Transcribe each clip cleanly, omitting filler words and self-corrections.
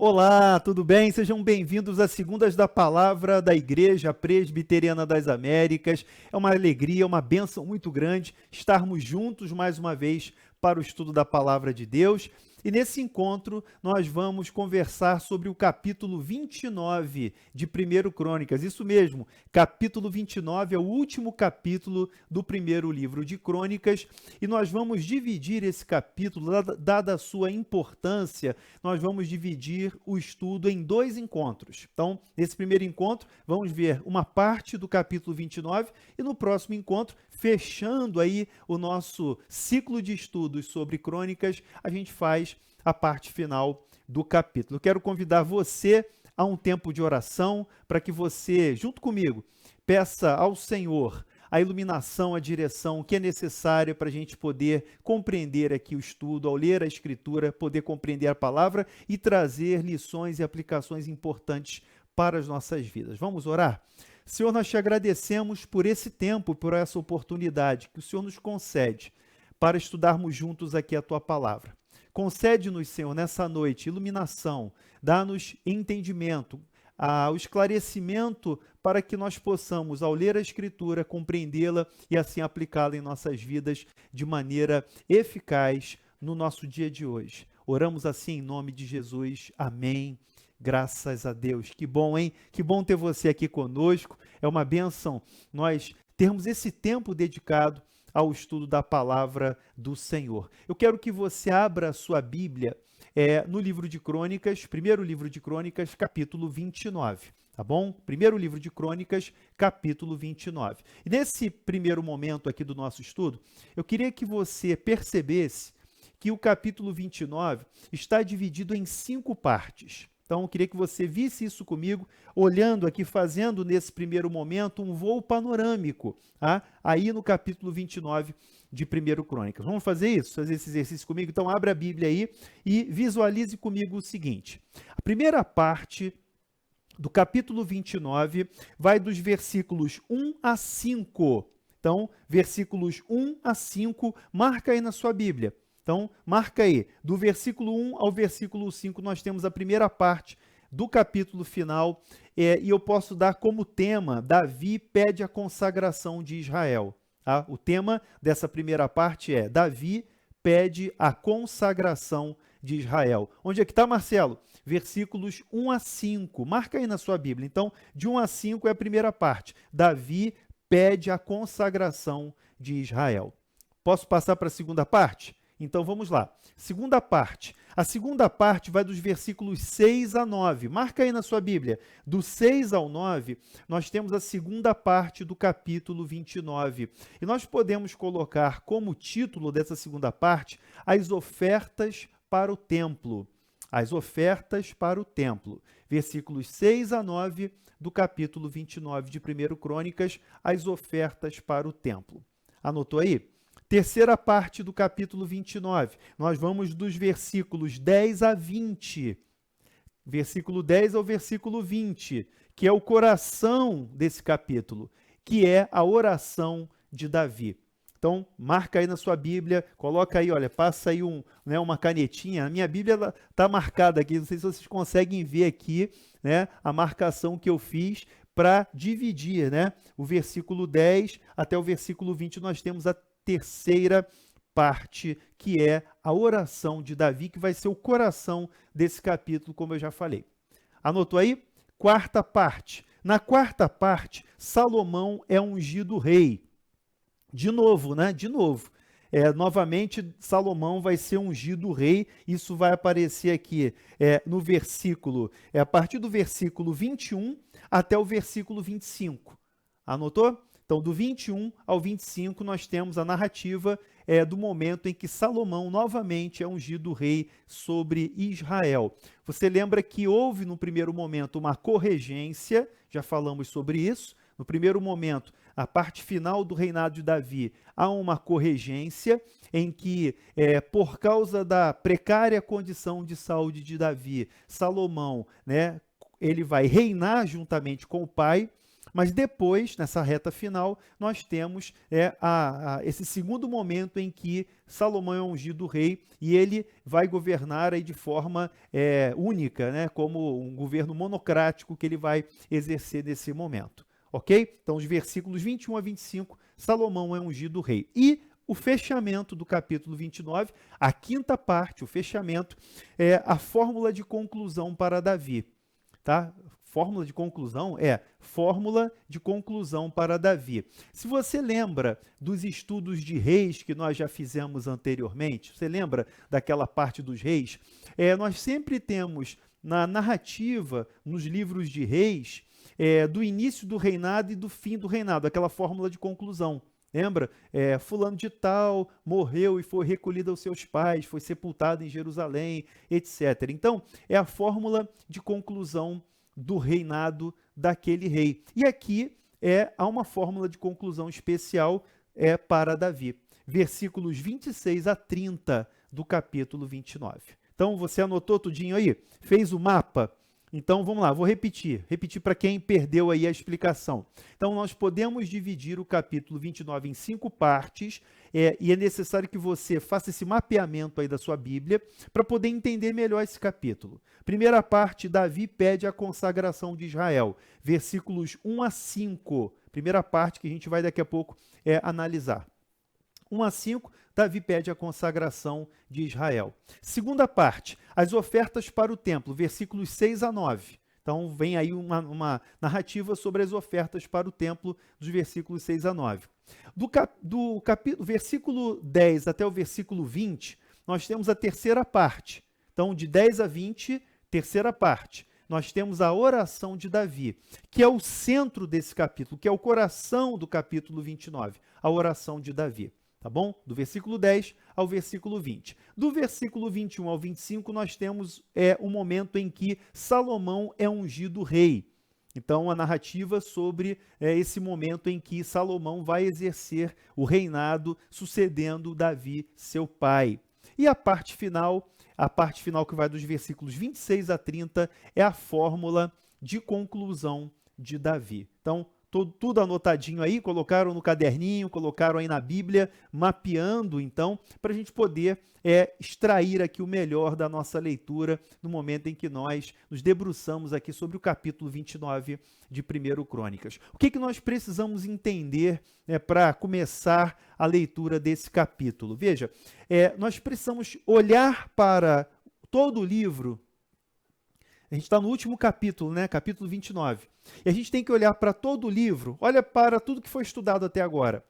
Olá, tudo bem? Sejam bem-vindos às Segundas da Palavra da Igreja Presbiteriana das Américas. É uma alegria, uma bênção muito grande estarmos juntos mais uma vez para o estudo da Palavra de Deus. E nesse encontro nós vamos conversar sobre o capítulo 29 de 1 Crônicas. Isso mesmo, capítulo 29 é o último capítulo do primeiro livro de Crônicas e nós vamos dividir esse capítulo, dada a sua importância, nós vamos dividir o estudo em dois encontros. Então, nesse primeiro encontro, vamos ver uma parte do capítulo 29 e no próximo encontro, fechando aí o nosso ciclo de estudos sobre Crônicas, a gente faz a parte final do capítulo. Eu quero convidar você a um tempo de oração para que você, junto comigo, peça ao Senhor a iluminação, a direção que é necessária para a gente poder compreender aqui o estudo, ao ler a Escritura, poder compreender a palavra e trazer lições e aplicações importantes para as nossas vidas. Vamos orar? Senhor, nós te agradecemos por esse tempo, por essa oportunidade que o Senhor nos concede para estudarmos juntos aqui a tua palavra. Concede-nos, Senhor, nessa noite, iluminação, dá-nos entendimento, o esclarecimento para que nós possamos, ao ler a Escritura, compreendê-la e assim aplicá-la em nossas vidas de maneira eficaz no nosso dia de hoje. Oramos assim em nome de Jesus. Amém. Graças a Deus. Que bom, hein? Que bom ter você aqui conosco. É uma bênção nós termos esse tempo dedicado ao estudo da palavra do Senhor. Eu quero que você abra a sua Bíblia no livro de Crônicas, primeiro livro de Crônicas, capítulo 29, tá bom? Primeiro livro de Crônicas, capítulo 29. E nesse primeiro momento aqui do nosso estudo, eu queria que você percebesse que o capítulo 29 está dividido em 5 partes. Então, eu queria que você visse isso comigo, olhando aqui, fazendo nesse primeiro momento um voo panorâmico, tá? Aí no capítulo 29 de 1 Crônicas. Vamos fazer isso? Fazer esse exercício comigo? Então, abra a Bíblia aí e visualize comigo o seguinte. A primeira parte do capítulo 29 vai dos versículos 1 a 5. Então, versículos 1 a 5, marca aí na sua Bíblia. Então, marca aí, do versículo 1 ao versículo 5, nós temos a primeira parte do capítulo final, e eu posso dar como tema, Davi pede a consagração de Israel. Tá? O tema dessa primeira parte é, Davi pede a consagração de Israel. Onde é que está, Marcelo? Versículos 1 a 5, marca aí na sua Bíblia. Então, de 1 a 5 é a primeira parte, Davi pede a consagração de Israel. Posso passar para a segunda parte? Então, vamos lá. Segunda parte. A segunda parte vai dos versículos 6 a 9. Marca aí na sua Bíblia. Do 6 ao 9, nós temos a segunda parte do capítulo 29. E nós podemos colocar como título dessa segunda parte, as ofertas para o templo. As ofertas para o templo. Versículos 6 a 9 do capítulo 29 de 1 Crônicas, as ofertas para o templo. Anotou aí? Terceira parte do capítulo 29, nós vamos dos versículos 10 a 20, versículo 10 ao versículo 20, que é o coração desse capítulo, que é a oração de Davi. Então, marca aí na sua Bíblia, coloca aí, olha, passa aí uma canetinha. A minha Bíblia está marcada aqui, não sei se vocês conseguem ver aqui, né, a marcação que eu fiz para dividir, né, o versículo 10 até o versículo 20, nós temos a terceira parte, que é a oração de Davi, que vai ser o coração desse capítulo, como eu já falei. Anotou aí? Quarta parte. Na quarta parte, Salomão é ungido rei. De novo, né? De novo. Novamente, Salomão vai ser ungido rei. Isso vai aparecer aqui no versículo, a partir do versículo 21 até o versículo 25. Anotou? Então, do 21 ao 25, nós temos a narrativa do momento em que Salomão novamente é ungido rei sobre Israel. Você lembra que houve, no primeiro momento, uma corregência, já falamos sobre isso. No primeiro momento, a parte final do reinado de Davi, há uma corregência em que, por causa da precária condição de saúde de Davi, Salomão, né, ele vai reinar juntamente com o pai. Mas depois, nessa reta final, nós temos esse segundo momento em que Salomão é ungido rei e ele vai governar aí de forma única, né, como um governo monocrático que ele vai exercer nesse momento. Ok? Então, os versículos 21 a 25, Salomão é ungido rei. E o fechamento do capítulo 29, a quinta parte, o fechamento, é a fórmula de conclusão para Davi. Tá? Fórmula de conclusão fórmula de conclusão para Davi. Se você lembra dos estudos de reis que nós já fizemos anteriormente, você lembra daquela parte dos reis? Nós sempre temos na narrativa, nos livros de reis, do início do reinado e do fim do reinado, aquela fórmula de conclusão. Lembra? Fulano de tal morreu e foi recolhido aos seus pais, foi sepultado em Jerusalém, etc. Então, é a fórmula de conclusão do reinado daquele rei. E aqui há uma fórmula de conclusão especial para Davi. Versículos 26 a 30 do capítulo 29. Então, você anotou tudinho aí? Fez o mapa? Então, vamos lá, vou repetir para quem perdeu aí a explicação. Então, nós podemos dividir o capítulo 29 em 5 partes, e é necessário que você faça esse mapeamento aí da sua Bíblia, para poder entender melhor esse capítulo. Primeira parte, Davi pede a consagração de Israel, versículos 1 a 5, primeira parte que a gente vai daqui a pouco analisar. 1 a 5, Davi pede a consagração de Israel. Segunda parte, as ofertas para o templo, versículos 6 a 9. Então, vem aí uma narrativa sobre as ofertas para o templo, dos versículos 6 a 9. Do versículo 10 até o versículo 20, nós temos a terceira parte. Então, de 10 a 20, terceira parte. Nós temos a oração de Davi, que é o centro desse capítulo, que é o coração do capítulo 29, a oração de Davi. Tá bom? Do versículo 10 ao versículo 20. Do versículo 21 ao 25, nós temos o momento em que Salomão é ungido rei. Então, a narrativa sobre esse momento em que Salomão vai exercer o reinado, sucedendo Davi, seu pai. E a parte final que vai dos versículos 26 a 30, é a fórmula de conclusão de Davi. Então, tudo anotadinho aí, colocaram no caderninho, colocaram aí na Bíblia, mapeando, então, para a gente poder extrair aqui o melhor da nossa leitura no momento em que nós nos debruçamos aqui sobre o capítulo 29 de 1 Crônicas. O que nós precisamos entender para começar a leitura desse capítulo? Veja, nós precisamos olhar para todo o livro. A gente está no último capítulo, né? Capítulo 29. E a gente tem que olhar para todo o livro, olha para tudo que foi estudado até agora.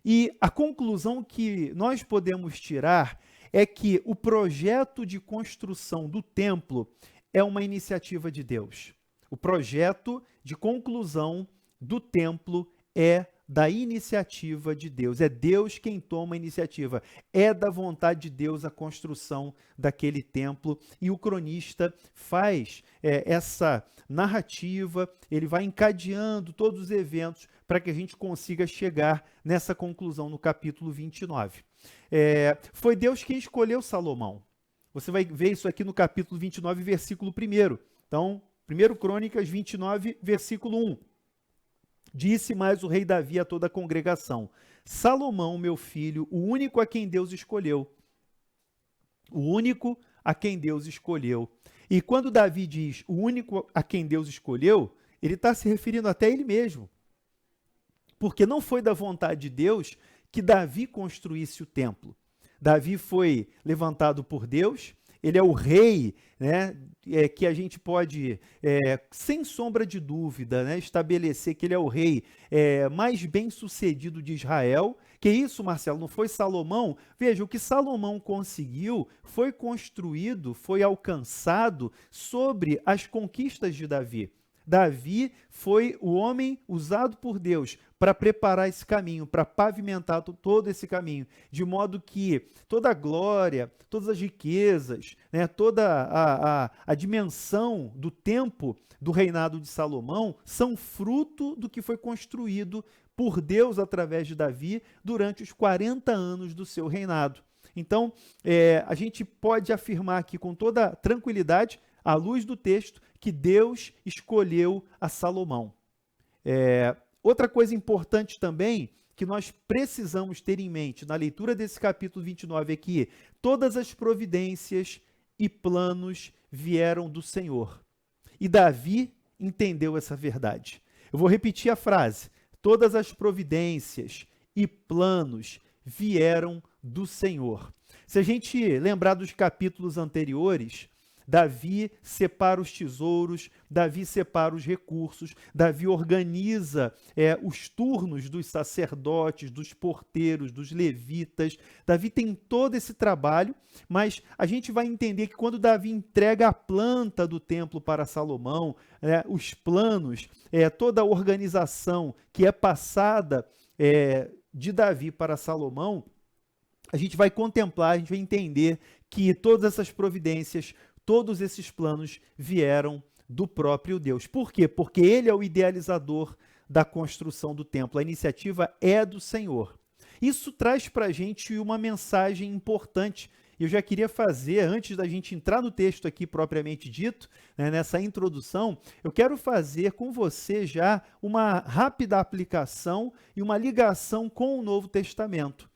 E a conclusão que nós podemos tirar é que o projeto de construção do templo é uma iniciativa de Deus. O projeto de conclusão do templo é da iniciativa de Deus. É Deus quem toma a iniciativa. É da vontade de Deus a construção daquele templo. E o cronista faz essa narrativa, ele vai encadeando todos os eventos para que a gente consiga chegar nessa conclusão no capítulo 29. Foi Deus quem escolheu Salomão. Você vai ver isso aqui no capítulo 29, versículo 1. Então, 1 Crônicas 29, versículo 1. Disse mais o rei Davi a toda a congregação: Salomão, meu filho, o único a quem Deus escolheu. O único a quem Deus escolheu. E quando Davi diz o único a quem Deus escolheu, ele está se referindo até a ele mesmo. Porque não foi da vontade de Deus que Davi construísse o templo. Davi foi levantado por Deus, ele é o rei, né, que a gente pode, sem sombra de dúvida, né, estabelecer que ele é o rei mais bem sucedido de Israel. Que isso, Marcelo, não foi Salomão? Veja, o que Salomão conseguiu foi construído, foi alcançado sobre as conquistas de Davi. Davi foi o homem usado por Deus para preparar esse caminho, para pavimentar todo esse caminho, de modo que toda a glória, todas as riquezas, né, toda a dimensão do tempo do reinado de Salomão são fruto do que foi construído por Deus através de Davi durante os 40 anos do seu reinado. Então, a gente pode afirmar aqui com toda tranquilidade, à luz do texto, que Deus escolheu a Salomão. Outra coisa importante também que nós precisamos ter em mente na leitura desse capítulo 29 é que todas as providências e planos vieram do Senhor. E Davi entendeu essa verdade. Eu vou repetir a frase. Todas as providências e planos vieram do Senhor. Se a gente lembrar dos capítulos anteriores, Davi separa os tesouros, Davi separa os recursos, Davi organiza os turnos dos sacerdotes, dos porteiros, dos levitas. Davi tem todo esse trabalho, mas a gente vai entender que quando Davi entrega a planta do templo para Salomão, os planos, toda a organização que é passada de Davi para Salomão, a gente vai contemplar, a gente vai entender que todas essas providências, todos esses planos vieram do próprio Deus. Por quê? Porque ele é o idealizador da construção do templo. A iniciativa é do Senhor. Isso traz para a gente uma mensagem importante. Eu já queria fazer, antes da gente entrar no texto aqui propriamente dito, nessa introdução, eu quero fazer com você já uma rápida aplicação e uma ligação com o Novo Testamento.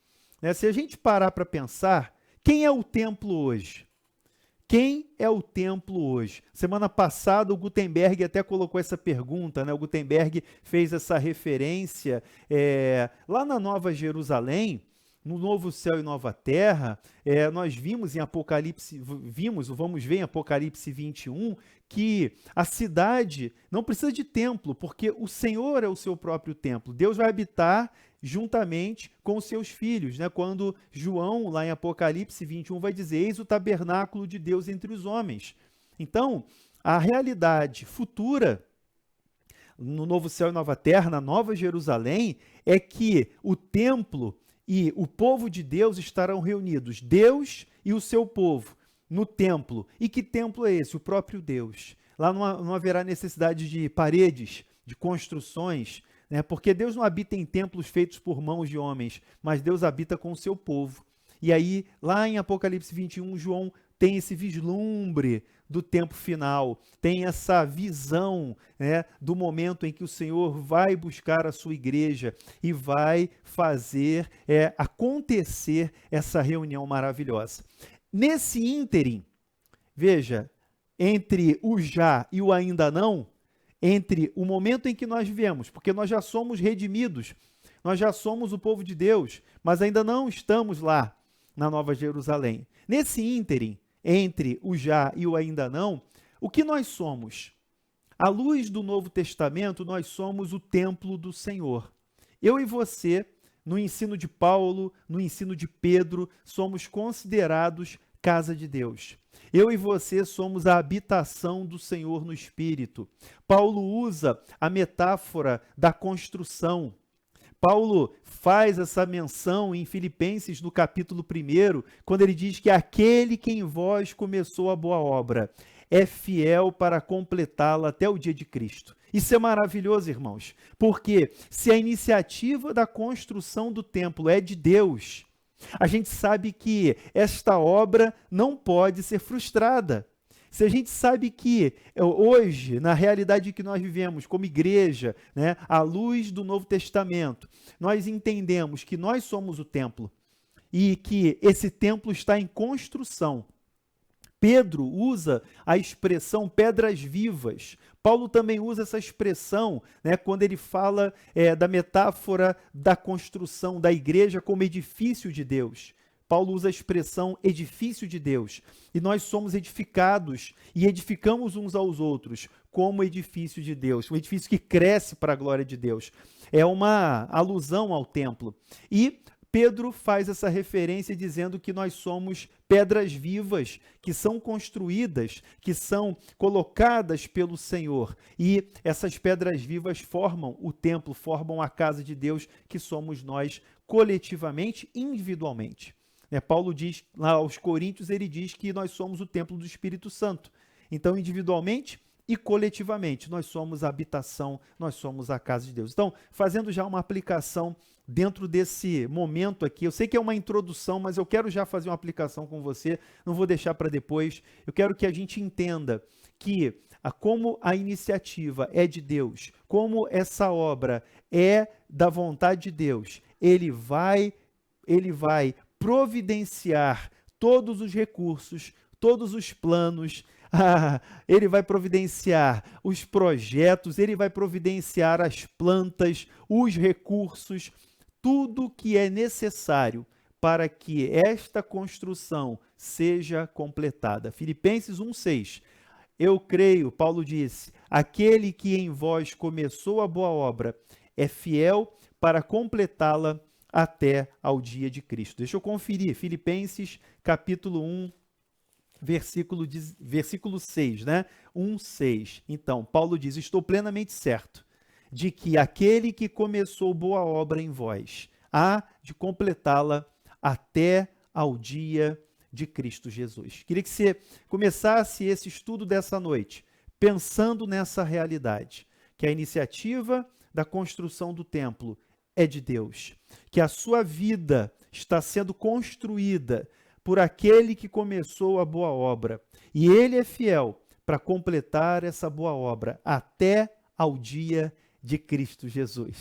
Se a gente parar para pensar, quem é o templo hoje? Quem é o templo hoje? Semana passada o Gutenberg até colocou essa pergunta, O Gutenberg fez essa referência lá na Nova Jerusalém, no novo céu e nova terra. Nós vimos em Apocalipse, vamos ver em Apocalipse 21, que a cidade não precisa de templo, porque o Senhor é o seu próprio templo. Deus vai habitar juntamente com os seus filhos, Quando João, lá em Apocalipse 21, vai dizer, eis o tabernáculo de Deus entre os homens. Então, a realidade futura, no novo céu e nova terra, na Nova Jerusalém, é que o templo e o povo de Deus estarão reunidos, Deus e o seu povo, no templo. E que templo é esse? O próprio Deus. Lá não haverá necessidade de paredes, de construções, porque Deus não habita em templos feitos por mãos de homens, mas Deus habita com o seu povo. E aí, lá em Apocalipse 21, João tem esse vislumbre do tempo final, tem essa visão do momento em que o Senhor vai buscar a sua igreja e vai fazer acontecer essa reunião maravilhosa. Nesse ínterim, veja, entre o já e o ainda não, entre o momento em que nós vivemos, porque nós já somos redimidos, nós já somos o povo de Deus, mas ainda não estamos lá na Nova Jerusalém. Nesse ínterim, entre o já e o ainda não, o que nós somos? À luz do Novo Testamento, nós somos o templo do Senhor. Eu e você, no ensino de Paulo, no ensino de Pedro, somos considerados casa de Deus. Eu e você somos a habitação do Senhor no Espírito. Paulo usa a metáfora da construção. Paulo faz essa menção em Filipenses, no capítulo 1, quando ele diz que aquele que em vós começou a boa obra é fiel para completá-la até o dia de Cristo. Isso é maravilhoso, irmãos, porque se a iniciativa da construção do templo é de Deus, a gente sabe que esta obra não pode ser frustrada. Se a gente sabe que hoje, na realidade que nós vivemos como igreja, à luz do Novo Testamento, nós entendemos que nós somos o templo e que esse templo está em construção. Pedro usa a expressão pedras vivas. Paulo também usa essa expressão quando ele fala da metáfora da construção da igreja como edifício de Deus. Paulo usa a expressão edifício de Deus. E nós somos edificados e edificamos uns aos outros como edifício de Deus. Um edifício que cresce para a glória de Deus. É uma alusão ao templo. E Pedro faz essa referência dizendo que nós somos pedras vivas, que são construídas, que são colocadas pelo Senhor. E essas pedras vivas formam o templo, formam a casa de Deus, que somos nós coletivamente, individualmente. Paulo diz, lá aos Coríntios, ele diz que nós somos o templo do Espírito Santo. Então, individualmente e coletivamente, nós somos a habitação, nós somos a casa de Deus. Então, fazendo já uma aplicação dentro desse momento aqui. Eu sei que é uma introdução, mas eu quero já fazer uma aplicação com você, não vou deixar para depois. Eu quero que a gente entenda que como a iniciativa é de Deus, como essa obra é da vontade de Deus, ele vai providenciar todos os recursos, todos os planos, ele vai providenciar os projetos, ele vai providenciar as plantas, os recursos, tudo que é necessário para que esta construção seja completada. Filipenses 1:6. Eu creio, Paulo disse, aquele que em vós começou a boa obra é fiel para completá-la até ao dia de Cristo. Deixa eu conferir, Filipenses capítulo 1, versículo 6, né? 1:6. Então, Paulo diz, estou plenamente certo de que aquele que começou boa obra em vós há de completá-la até ao dia de Cristo Jesus. Queria que você começasse esse estudo dessa noite pensando nessa realidade, que a iniciativa da construção do templo é de Deus, que a sua vida está sendo construída por aquele que começou a boa obra, e ele é fiel para completar essa boa obra até ao dia de Cristo Jesus.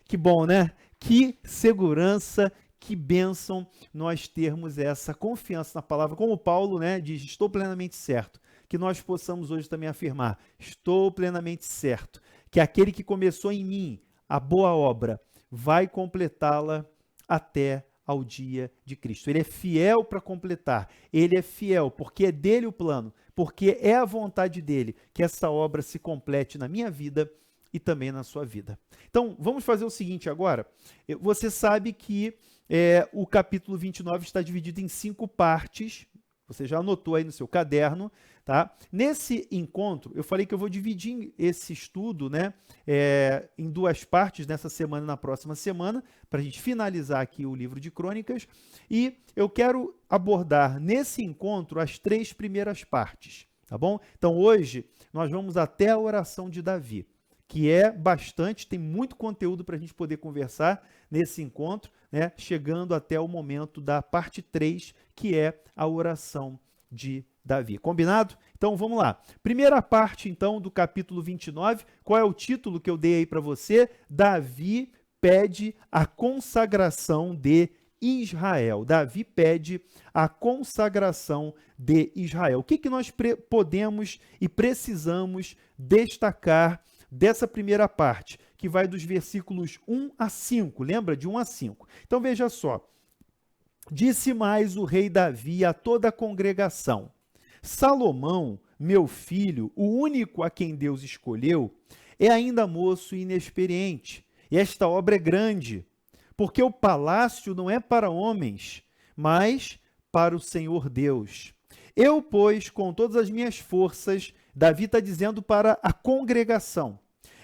Que bom, né? Que segurança, que bênção nós termos essa confiança na palavra, como Paulo, né, diz, estou plenamente certo, que nós possamos hoje também afirmar, estou plenamente certo, que aquele que começou em mim a boa obra vai completá-la até ao dia de Cristo. Ele é fiel para completar, ele é fiel porque é dele o plano, porque é a vontade dele que essa obra se complete na minha vida e também na sua vida. Então, vamos fazer o seguinte agora. Você sabe que o capítulo 29 está dividido em 5 partes. Você já anotou aí no seu caderno, tá? Nesse encontro, eu falei que eu vou dividir esse estudo, né, em 2 partes, nessa semana e na próxima semana, para a gente finalizar aqui o livro de Crônicas. E eu quero abordar nesse encontro as 3 primeiras partes, tá bom? Então, hoje, nós vamos até a oração de Davi, que é bastante, tem muito conteúdo para a gente poder conversar nesse encontro, né, chegando até o momento da parte 3, que é a oração de Davi. Combinado? Então vamos lá. Primeira parte, então, do capítulo 29. Qual é o título que eu dei aí para você? Davi pede a consagração de Israel. Davi pede a consagração de Israel. O que nós podemos e precisamos destacar dessa primeira parte, que vai dos versículos 1 a 5, lembra? De 1 a 5. Então veja só, disse mais o rei Davi a toda a congregação, Salomão, meu filho, o único a quem Deus escolheu, é ainda moço e inexperiente, e esta obra é grande, porque o palácio não é para homens, mas para o Senhor Deus. Eu, pois, com todas as minhas forças, Davi está dizendo para a congregação,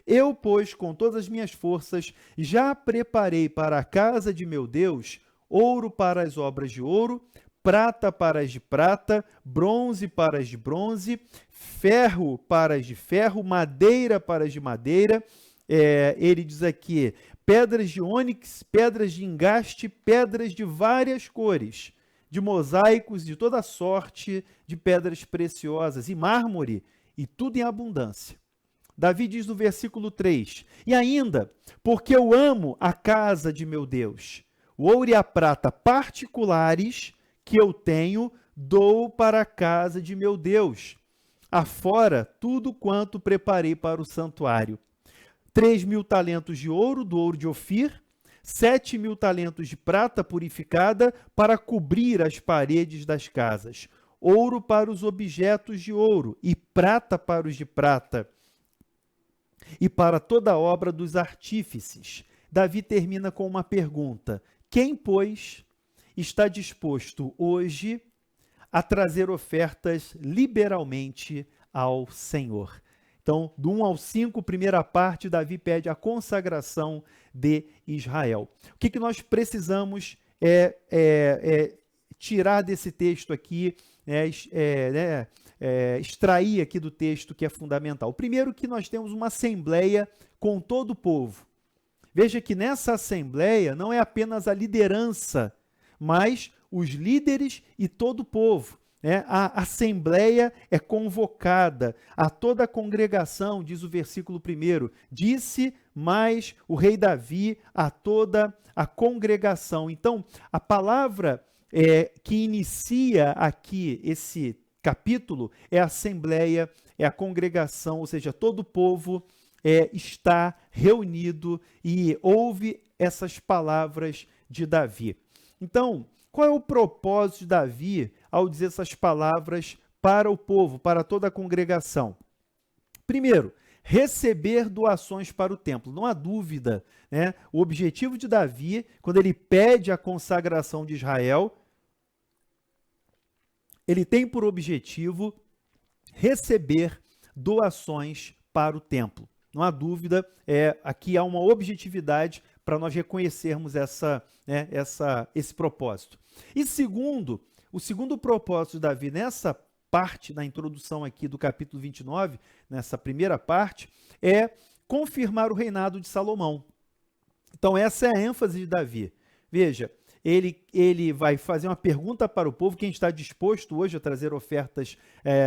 eu, pois, com todas as minhas forças, já preparei para a casa de meu Deus ouro para as obras de ouro, prata para as de prata, bronze para as de bronze, ferro para as de ferro, madeira para as de madeira. Ele diz aqui, pedras de ônix, pedras de engaste, pedras de várias cores, de mosaicos de toda sorte, de pedras preciosas e mármore, e tudo em abundância. Davi diz no versículo 3, e ainda, porque eu amo a casa de meu Deus, o ouro e a prata particulares que eu tenho, dou para a casa de meu Deus, afora tudo quanto preparei para o santuário. 3.000 talentos de ouro, do ouro de Ofir, 7.000 talentos de prata purificada para cobrir as paredes das casas, ouro para os objetos de ouro e prata para os de prata, e para toda a obra dos artífices. Davi termina com uma pergunta, quem, pois, está disposto hoje a trazer ofertas liberalmente ao Senhor? Então, do 1 ao 5, primeira parte, Davi pede a consagração de Israel. O que nós precisamos tirar desse texto aqui, extrair aqui do texto que é fundamental? Primeiro, que nós temos uma assembleia com todo o povo. Veja que nessa assembleia não é apenas a liderança, mas os líderes e todo o povo. A assembleia é convocada, a toda a congregação, diz o versículo 1, disse mais o rei Davi a toda a congregação. Então, a palavra que inicia aqui esse capítulo é a assembleia, é a congregação, ou seja, todo o povo está reunido e ouve essas palavras de Davi. Então, qual é o propósito de Davi ao dizer essas palavras para o povo, para toda a congregação? Primeiro, receber doações para o templo. Não há dúvida, o objetivo de Davi, quando ele pede a consagração de Israel, ele tem por objetivo receber doações para o templo. Não há dúvida, aqui há uma objetividade para nós reconhecermos esse propósito. E segundo, o segundo propósito de Davi nessa parte, na introdução aqui do capítulo 29, nessa primeira parte, é confirmar o reinado de Salomão. Então essa é a ênfase de Davi. Veja, ele vai fazer uma pergunta para o povo, quem está disposto hoje a trazer ofertas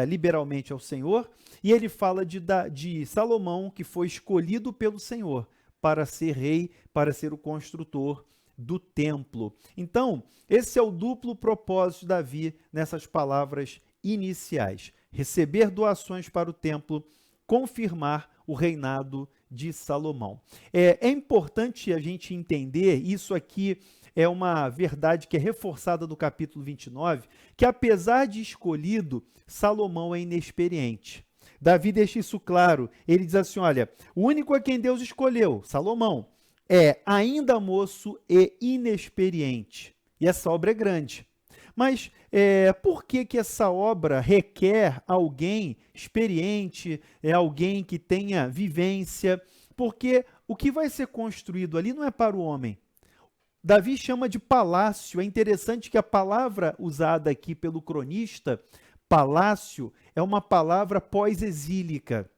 liberalmente ao Senhor, e ele fala de Salomão, que foi escolhido pelo Senhor para ser rei, para ser o construtor do templo. Então, esse é o duplo propósito de Davi nessas palavras iniciais: receber doações para o templo, confirmar o reinado de Salomão. É importante a gente entender, isso aqui é uma verdade que é reforçada no capítulo 29, que apesar de escolhido, Salomão é inexperiente. Davi deixa isso claro, ele diz assim, olha, o único a quem Deus escolheu, Salomão, é ainda moço e inexperiente. E essa obra é grande. Mas por que essa obra requer alguém experiente, alguém que tenha vivência? Porque o que vai ser construído ali não é para o homem. Davi chama de palácio. É interessante que a palavra usada aqui pelo cronista, palácio, é uma palavra pós-exílica.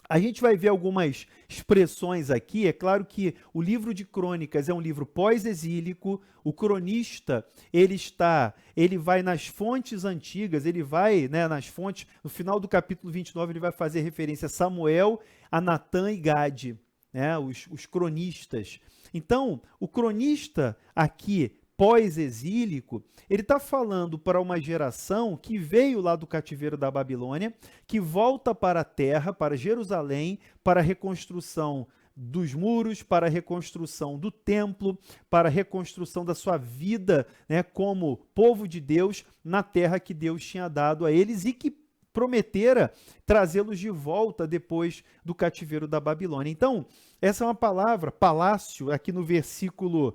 A gente vai ver algumas expressões aqui. É claro que o livro de Crônicas é um livro pós-exílico. O cronista, ele vai nas fontes antigas, ele vai nas fontes, no final do capítulo 29, ele vai fazer referência a Samuel, a Natã e Gade, os cronistas. Então, o cronista aqui, pós-exílico, ele está falando para uma geração que veio lá do cativeiro da Babilônia, que volta para a terra, para Jerusalém, para a reconstrução dos muros, para a reconstrução do templo, para a reconstrução da sua vida como povo de Deus na terra que Deus tinha dado a eles e que prometera trazê-los de volta depois do cativeiro da Babilônia. Então, essa é uma palavra, palácio, aqui no versículo,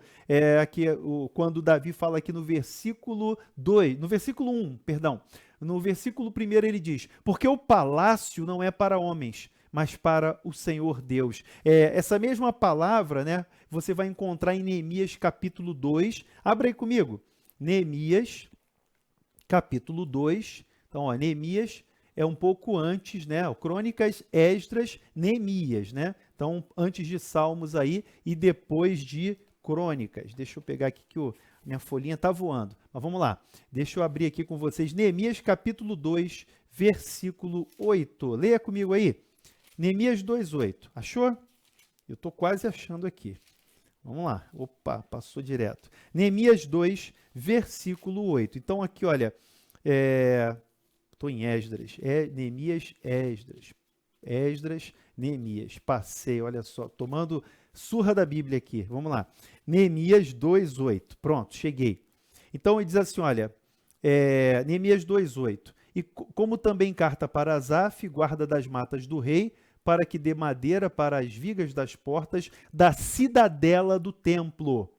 quando Davi fala aqui no versículo 2, no versículo 1, perdão, no versículo 1 ele diz, porque o palácio não é para homens, mas para o Senhor Deus. Essa mesma palavra, você vai encontrar em Neemias capítulo 2, abra aí comigo, Neemias capítulo 2, então Neemias é um pouco antes, Crônicas, Esdras, Neemias, Então, antes de Salmos aí e depois de Crônicas. Deixa eu pegar aqui que minha folhinha está voando. Mas vamos lá. Deixa eu abrir aqui com vocês. Neemias capítulo 2, versículo 8. Leia comigo aí. Neemias 2:8. Achou? Eu estou quase achando aqui. Vamos lá. Opa, passou direto. Neemias 2, versículo 8. Então, aqui, olha, estou em Esdras. Neemias, Esdras. Esdras, Neemias. Passei, olha só, tomando surra da Bíblia aqui. Vamos lá. Neemias 2:8. Pronto, cheguei. Então, ele diz assim, olha, Neemias 2:8. E como também carta para Asaf, guarda das matas do rei, para que dê madeira para as vigas das portas da cidadela do templo,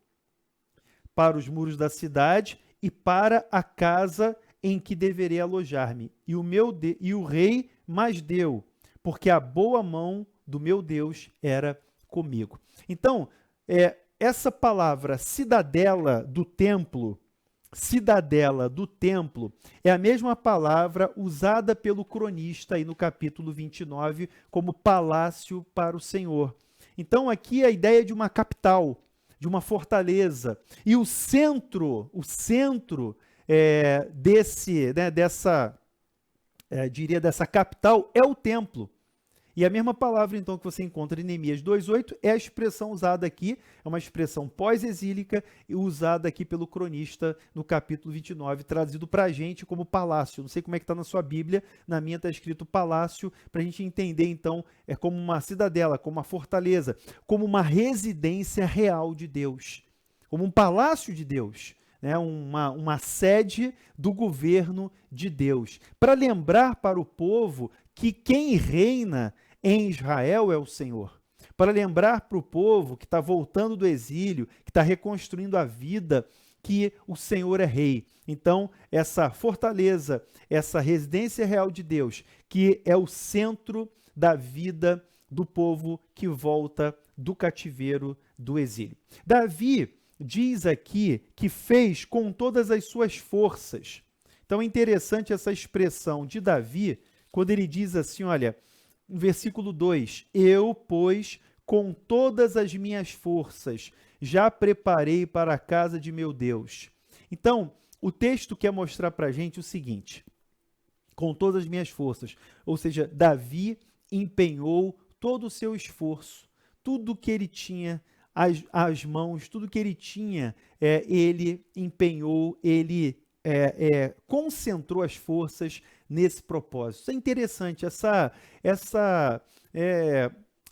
para os muros da cidade e para a casa em que deverei alojar-me. E o rei mais deu, porque a boa mão do meu Deus era comigo. Então, essa palavra cidadela do templo é a mesma palavra usada pelo cronista aí no capítulo 29 como palácio para o Senhor. Então, aqui a ideia de uma capital, de uma fortaleza. E o centro dessa capital é o templo. E a mesma palavra, então, que você encontra em Neemias 2:8 é a expressão usada aqui, é uma expressão pós-exílica e usada aqui pelo cronista no capítulo 29, traduzido para a gente como palácio. Não sei como é que está na sua Bíblia, na minha está escrito palácio, para a gente entender, então, é como uma cidadela, como uma fortaleza, como uma residência real de Deus, como um palácio de Deus, né? Uma sede do governo de Deus, para lembrar para o povo que quem reina em Israel é o Senhor. Para lembrar para o povo que está voltando do exílio, que está reconstruindo a vida, que o Senhor é rei. Então, essa fortaleza, essa residência real de Deus, que é o centro da vida do povo que volta do cativeiro, do exílio. Davi diz aqui que fez com todas as suas forças. Então, é interessante essa expressão de Davi, quando ele diz assim, olha, no versículo 2, eu, pois, com todas as minhas forças, já preparei para a casa de meu Deus. Então, o texto quer mostrar para a gente o seguinte, com todas as minhas forças, ou seja, Davi empenhou todo o seu esforço, tudo que ele tinha às mãos, tudo que ele tinha, ele empenhou, ele concentrou as forças nesse propósito. Isso é interessante,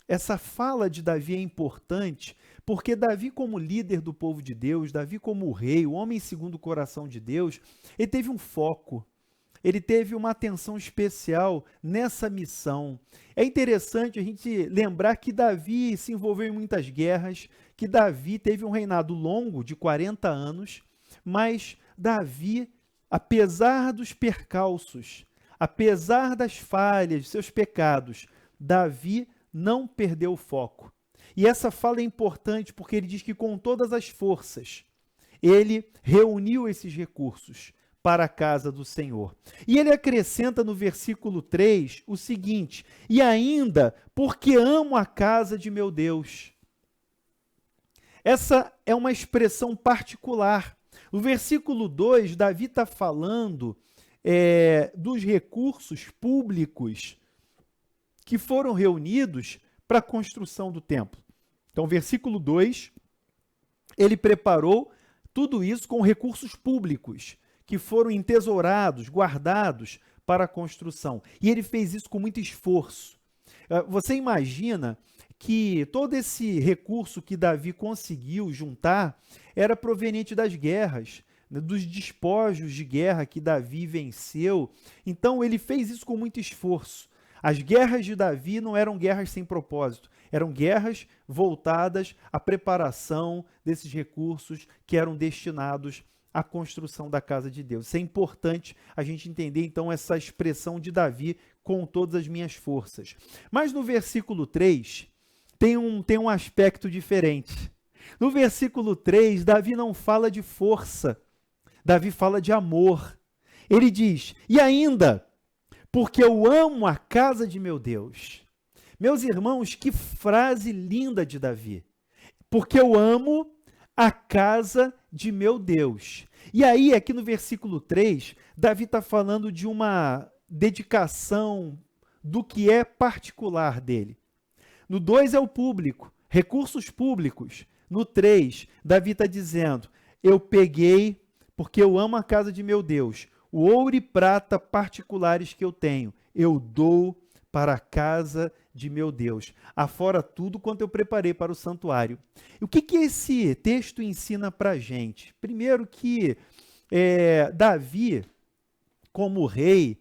essa fala de Davi é importante, porque Davi, como líder do povo de Deus, Davi como rei, o homem segundo o coração de Deus, ele teve um foco, ele teve uma atenção especial nessa missão. É interessante a gente lembrar que Davi se envolveu em muitas guerras, que Davi teve um reinado longo de 40 anos, mas Davi, apesar dos percalços, apesar das falhas, de seus pecados, Davi não perdeu o foco. E essa fala é importante porque ele diz que com todas as forças, ele reuniu esses recursos para a casa do Senhor. E ele acrescenta no versículo 3 o seguinte, e ainda, porque amo a casa de meu Deus. Essa é uma expressão particular. No versículo 2, Davi está falando dos recursos públicos que foram reunidos para a construção do templo. Então, versículo 2, ele preparou tudo isso com recursos públicos, que foram entesourados, guardados para a construção. E ele fez isso com muito esforço. Você imagina que todo esse recurso que Davi conseguiu juntar era proveniente das guerras, dos despojos de guerra que Davi venceu. Então ele fez isso com muito esforço. As guerras de Davi não eram guerras sem propósito, eram guerras voltadas à preparação desses recursos que eram destinados à construção da casa de Deus. Isso é importante a gente entender, então, essa expressão de Davi, com todas as minhas forças. Mas no versículo 3, tem um aspecto diferente. No versículo 3, Davi não fala de força, Davi fala de amor. Ele diz, e ainda, porque eu amo a casa de meu Deus. Meus irmãos, que frase linda de Davi. Porque eu amo a casa de meu Deus. E aí, aqui no versículo 3, Davi está falando de uma dedicação do que é particular dele. No 2 é o público, recursos públicos. No 3, Davi está dizendo, eu peguei, porque eu amo a casa de meu Deus, o ouro e prata particulares que eu tenho, eu dou para a casa de meu Deus, afora tudo quanto eu preparei para o santuário. E o que esse texto ensina para a gente? Primeiro que Davi, como rei,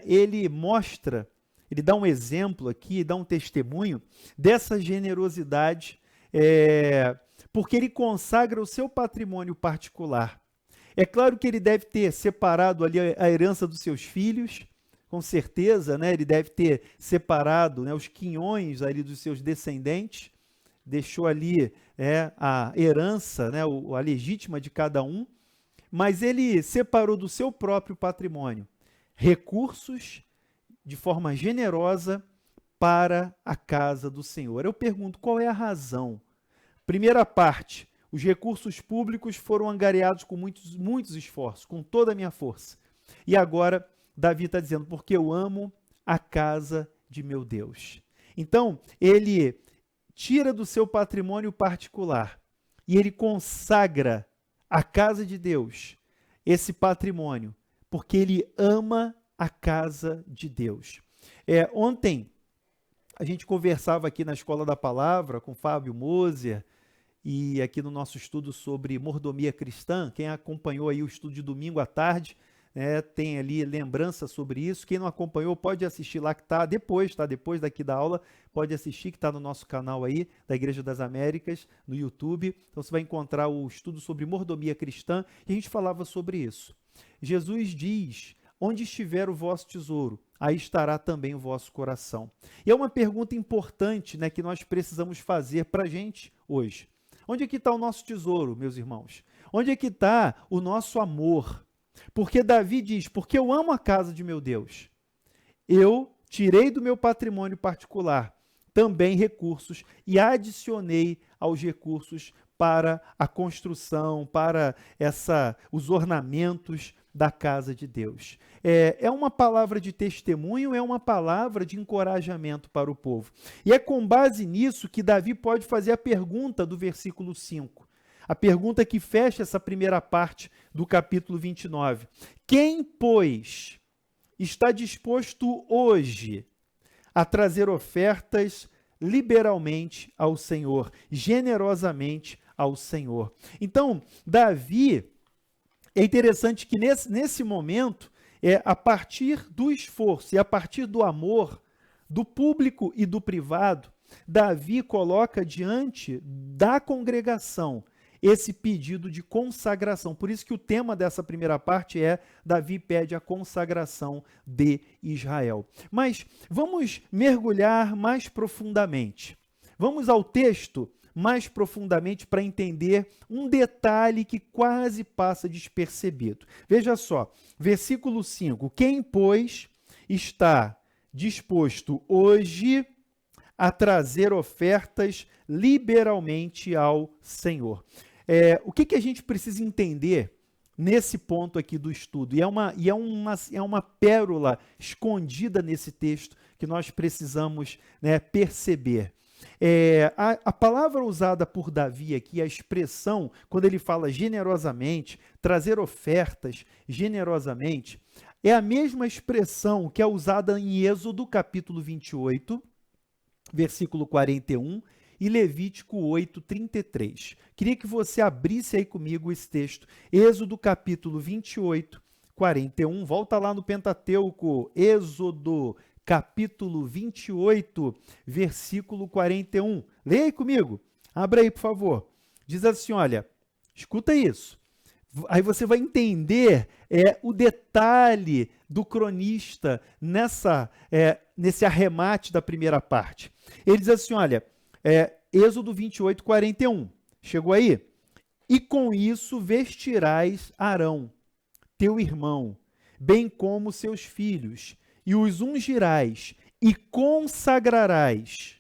ele mostra, ele dá um exemplo aqui, dá um testemunho dessa generosidade, porque ele consagra o seu patrimônio particular. É claro que ele deve ter separado ali a herança dos seus filhos, com certeza, né? Ele deve ter separado, né, os quinhões ali dos seus descendentes, deixou ali a herança, né, a legítima de cada um, mas ele separou do seu próprio patrimônio recursos de forma generosa para a casa do Senhor. Eu pergunto, qual é a razão? Primeira parte, os recursos públicos foram angariados com muitos esforços, com toda a minha força. E agora, Davi está dizendo, porque eu amo a casa de meu Deus. Então, ele tira do seu patrimônio particular e ele consagra a casa de Deus, esse patrimônio, porque ele ama a casa de Deus. Ontem, a gente conversava aqui na Escola da Palavra com Fábio Moser e aqui no nosso estudo sobre mordomia cristã. Quem acompanhou aí o estudo de domingo à tarde, tem ali lembrança sobre isso. Quem não acompanhou pode assistir lá que está depois, depois daqui da aula, pode assistir que está no nosso canal aí, da Igreja das Américas, no YouTube. Então você vai encontrar o estudo sobre mordomia cristã e a gente falava sobre isso. Jesus diz, onde estiver o vosso tesouro, aí estará também o vosso coração. E é uma pergunta importante, que nós precisamos fazer para a gente hoje. Onde é que está o nosso tesouro, meus irmãos? Onde é que está o nosso amor? Porque Davi diz, porque eu amo a casa de meu Deus, eu tirei do meu patrimônio particular também recursos e adicionei aos recursos para a construção, para os ornamentos da casa de Deus. É uma palavra de testemunho, é uma palavra de encorajamento para o povo. E é com base nisso que Davi pode fazer a pergunta do versículo 5. A pergunta que fecha essa primeira parte do capítulo 29. Quem, pois, está disposto hoje a trazer ofertas liberalmente ao Senhor, generosamente ao Senhor? Então, Davi, é interessante que nesse momento, a partir do esforço e a partir do amor do público e do privado, Davi coloca diante da congregação esse pedido de consagração. Por isso que o tema dessa primeira parte é Davi pede a consagração de Israel. Mas vamos mergulhar mais profundamente. Vamos ao texto mais profundamente para entender um detalhe que quase passa despercebido. Veja só, versículo 5. Quem, pois, está disposto hoje a trazer ofertas liberalmente ao Senhor? O que a gente precisa entender nesse ponto aqui do estudo? E é uma pérola escondida nesse texto que nós precisamos perceber. A palavra usada por Davi aqui, a expressão, quando ele fala generosamente, trazer ofertas generosamente, é a mesma expressão que é usada em Êxodo capítulo 28, versículo 41, e Levítico 8, 33. Queria que você abrisse aí comigo esse texto. Êxodo capítulo 28, 41. Volta lá no Pentateuco. Êxodo capítulo 28, versículo 41. Leia aí comigo. Abra aí, por favor. Diz assim, olha, escuta isso. Aí você vai entender o detalhe do cronista nesse arremate da primeira parte. Ele diz assim, olha, Êxodo 28, 41. Chegou aí? E com isso vestirás Arão, teu irmão, bem como seus filhos, e os ungirás, e consagrarás,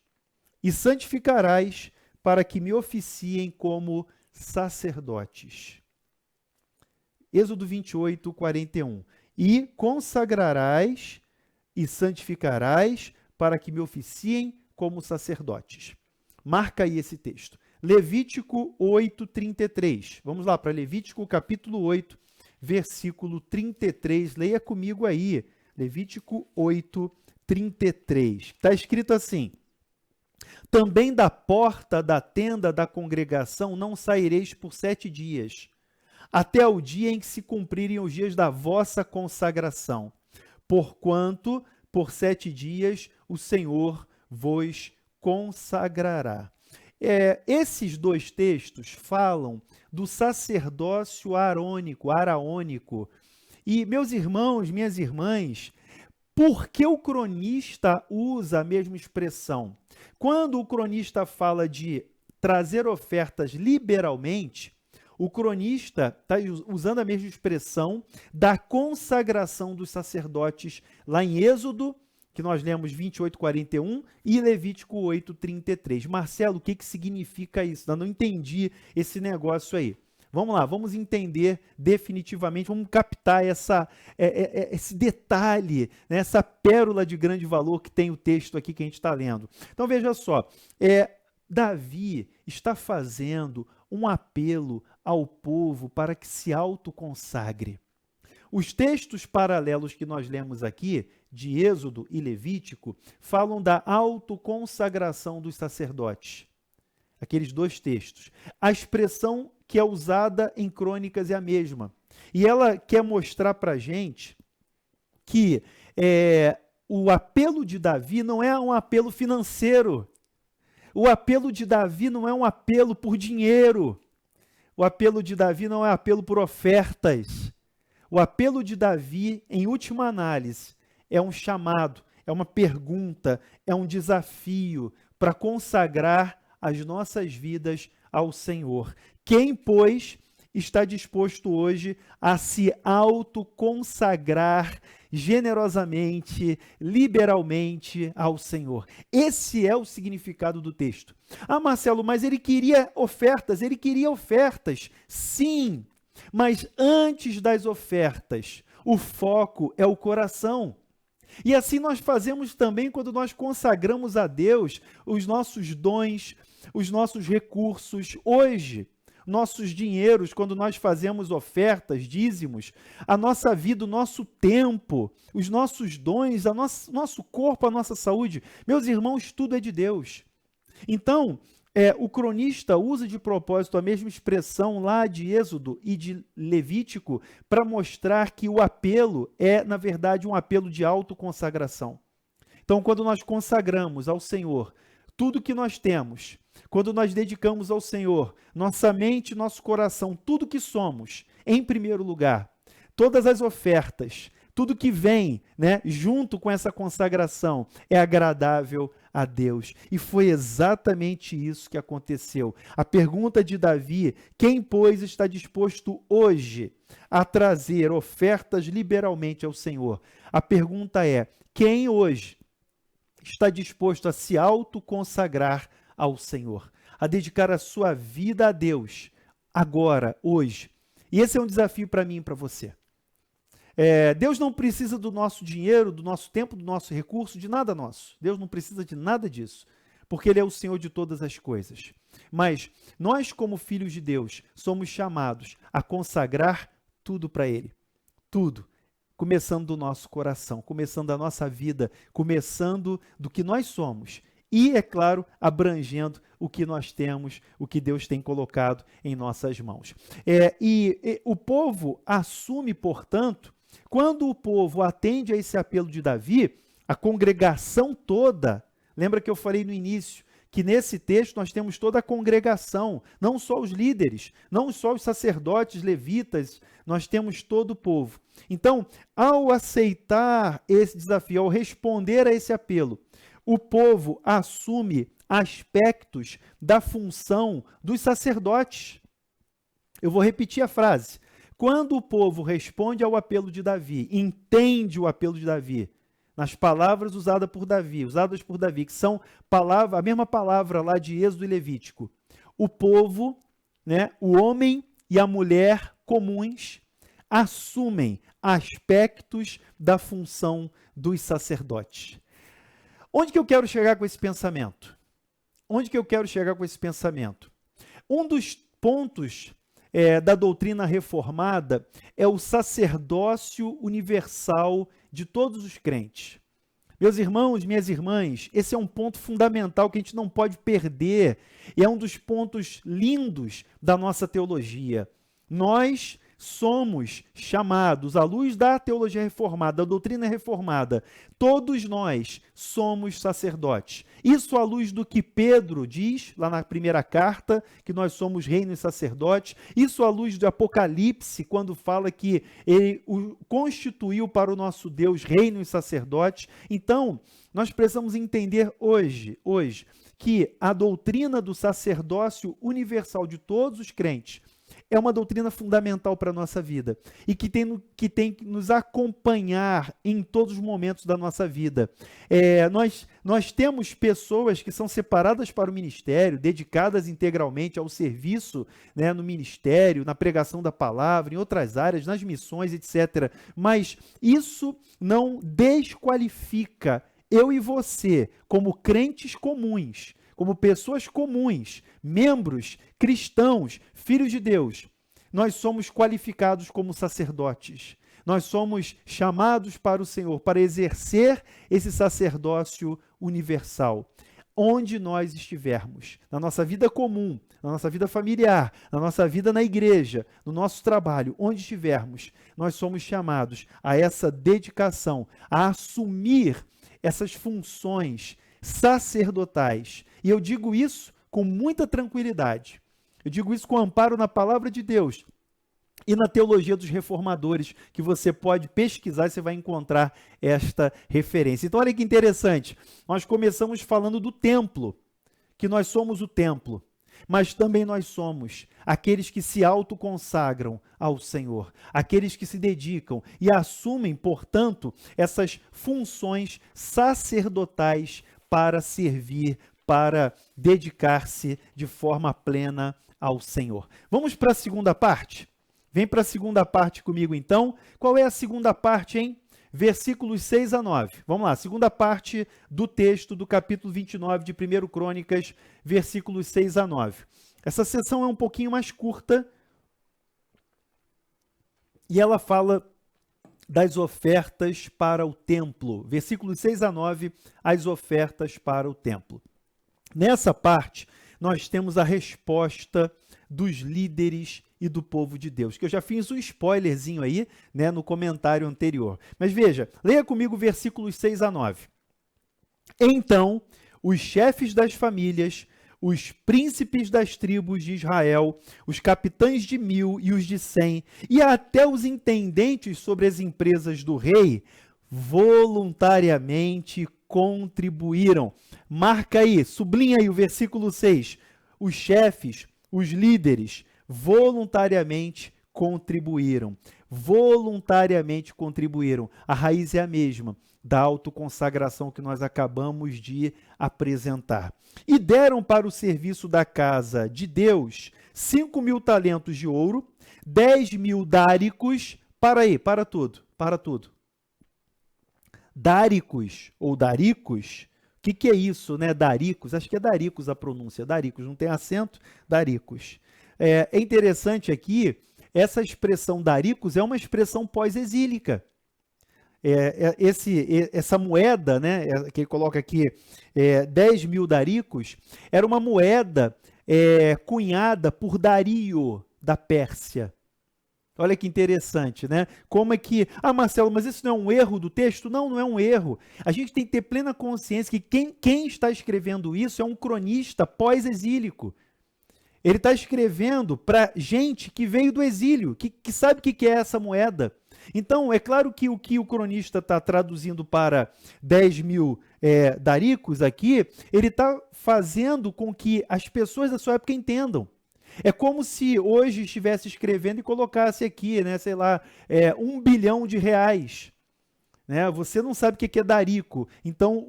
e santificarás, para que me oficiem como sacerdotes. Êxodo 28, 41. E consagrarás e santificarás, para que me oficiem como sacerdotes. Marca aí esse texto. Levítico 8, 33. Vamos lá para Levítico capítulo 8, versículo 33. Leia comigo aí. Levítico 8, 33. Está escrito assim: também da porta da tenda da congregação não saireis por 7 dias, até o dia em que se cumprirem os dias da vossa consagração, porquanto por 7 dias o Senhor vos consagrará. Esses dois textos falam do sacerdócio araônico. E, meus irmãos, minhas irmãs, por que o cronista usa a mesma expressão? Quando o cronista fala de trazer ofertas liberalmente, o cronista está usando a mesma expressão da consagração dos sacerdotes lá em Êxodo que nós lemos 28:41 e Levítico 8:33. Marcelo, o que significa isso? Eu não entendi esse negócio aí. Vamos lá, vamos entender definitivamente, vamos captar esse detalhe, né, essa pérola de grande valor que tem o texto aqui que a gente está lendo. Então veja só, Davi está fazendo um apelo ao povo para que se autoconsagre. Os textos paralelos que nós lemos aqui, de Êxodo e Levítico, falam da autoconsagração dos sacerdotes. Aqueles dois textos. A expressão que é usada em Crônicas é a mesma. E ela quer mostrar para a gente que o apelo de Davi não é um apelo financeiro. O apelo de Davi não é um apelo por dinheiro. O apelo de Davi não é apelo por ofertas. O apelo de Davi, em última análise, é um chamado, é uma pergunta, é um desafio para consagrar as nossas vidas ao Senhor. Quem, pois, está disposto hoje a se autoconsagrar generosamente, liberalmente ao Senhor? Esse é o significado do texto. Ah, Marcelo, mas ele queria ofertas, sim, mas antes das ofertas, o foco é o coração. E assim nós fazemos também quando nós consagramos a Deus os nossos dons, os nossos recursos. Hoje, nossos dinheiros, quando nós fazemos ofertas, dízimos, a nossa vida, o nosso tempo, os nossos dons, nosso corpo, a nossa saúde. Meus irmãos, tudo é de Deus. Então, o cronista usa de propósito a mesma expressão lá de Êxodo e de Levítico para mostrar que o apelo é, na verdade, um apelo de autoconsagração. Então, quando nós consagramos ao Senhor tudo que nós temos, quando nós dedicamos ao Senhor nossa mente, nosso coração, tudo que somos, em primeiro lugar, todas as ofertas, tudo que vem, né, junto com essa consagração é agradável a Deus. E foi exatamente isso que aconteceu. A pergunta de Davi: quem, pois, está disposto hoje a trazer ofertas liberalmente ao Senhor? A pergunta é: quem hoje está disposto a se autoconsagrar ao Senhor, a dedicar a sua vida a Deus, agora, hoje? E esse é um desafio para mim e para você. Deus não precisa do nosso dinheiro, do nosso tempo, do nosso recurso, de nada nosso. Deus não precisa de nada disso, porque Ele é o Senhor de todas as coisas. Mas nós, como filhos de Deus, somos chamados a consagrar tudo para Ele. Tudo. Começando do nosso coração, começando da nossa vida, começando do que nós somos. E, é claro, abrangendo o que nós temos, o que Deus tem colocado em nossas mãos. E o povo assume, portanto, quando o povo atende a esse apelo de Davi, a congregação toda, lembra que eu falei no início, que nesse texto nós temos toda a congregação, não só os líderes, não só os sacerdotes, levitas, nós temos todo o povo. Então, ao aceitar esse desafio, ao responder a esse apelo, o povo assume aspectos da função dos sacerdotes. Eu vou repetir a frase. Quando o povo responde ao apelo de Davi, entende o apelo de Davi, nas palavras usadas por Davi, que são a mesma palavra lá de Êxodo e Levítico, o povo, né, o homem e a mulher comuns assumem aspectos da função dos sacerdotes. Onde que eu quero chegar com esse pensamento? Um dos pontos da doutrina reformada é o sacerdócio universal de todos os crentes. Meus irmãos, minhas irmãs, esse é um ponto fundamental que a gente não pode perder e é um dos pontos lindos da nossa teologia. Nós somos chamados, à luz da teologia reformada, da doutrina reformada, todos nós somos sacerdotes. Isso à luz do que Pedro diz, lá na primeira carta, que nós somos reino e sacerdotes. Isso à luz do Apocalipse, quando fala que ele o constituiu para o nosso Deus reino e sacerdotes. Então, nós precisamos entender hoje, que a doutrina do sacerdócio universal de todos os crentes é uma doutrina fundamental para a nossa vida e que tem que nos acompanhar em todos os momentos da nossa vida. Nós temos pessoas que são separadas para o ministério, dedicadas integralmente ao serviço, né, no ministério, na pregação da palavra, em outras áreas, nas missões, etc. Mas isso não desqualifica eu e você, como crentes comuns, como pessoas comuns, membros cristãos, filhos de Deus. Nós somos qualificados como sacerdotes. Nós somos chamados para o Senhor, para exercer esse sacerdócio universal. Onde nós estivermos, na nossa vida comum, na nossa vida familiar, na nossa vida na igreja, no nosso trabalho, onde estivermos, nós somos chamados a essa dedicação, a assumir essas funções sacerdotais. E eu digo isso com muita tranquilidade. Eu digo isso com amparo na palavra de Deus e na teologia dos reformadores, que você pode pesquisar e você vai encontrar esta referência. Então, olha que interessante. Nós começamos falando do templo, que nós somos o templo, mas também nós somos aqueles que se autoconsagram ao Senhor, aqueles que se dedicam e assumem, portanto, essas funções sacerdotais para servir, para dedicar-se de forma plena ao Senhor. Vamos para a segunda parte? Vem para a segunda parte comigo, então. Qual é a segunda parte, hein? Versículos 6 a 9. Vamos lá, segunda parte do texto do capítulo 29 de 1 Crônicas, versículos 6 a 9. Essa sessão é um pouquinho mais curta e ela fala das ofertas para o templo. Versículos 6 a 9, as ofertas para o templo. Nessa parte, nós temos a resposta dos líderes e do povo de Deus, que eu já fiz um spoilerzinho aí, né, no comentário anterior. Mas veja, leia comigo versículos 6 a 9. Então, os chefes das famílias, os príncipes das tribos de Israel, os capitães de 1000 e os de 100, e até os intendentes sobre as empresas do rei, voluntariamente contribuíram. Marca aí, sublinha aí o versículo 6. Os chefes, os líderes, voluntariamente contribuíram. Voluntariamente contribuíram. A raiz é a mesma da autoconsagração que nós acabamos de apresentar. E deram para o serviço da casa de Deus 5.000 talentos de ouro, 10.000 dáricos, para tudo. Dáricos ou daricos, o que é isso, né? Daricos, acho que é daricos a pronúncia, daricos, não tem acento, daricos. É interessante aqui, essa expressão daricos é uma expressão pós-exílica. Essa moeda, né, que ele coloca aqui, 10.000 daricos, era uma moeda cunhada por Dario, da Pérsia. Olha que interessante, né? Como é que... Ah, Marcelo, mas isso não é um erro do texto? Não, não é um erro. A gente tem que ter plena consciência que quem está escrevendo isso é um cronista pós-exílico. Ele está escrevendo para gente que veio do exílio, que sabe o que é essa moeda. Então, é claro que o que o cronista está traduzindo para 10.000 daricos aqui, ele está fazendo com que as pessoas da sua época entendam. É como se hoje estivesse escrevendo e colocasse aqui, né, sei lá, 1 bilhão de reais. Né? Você não sabe o que é darico. Então,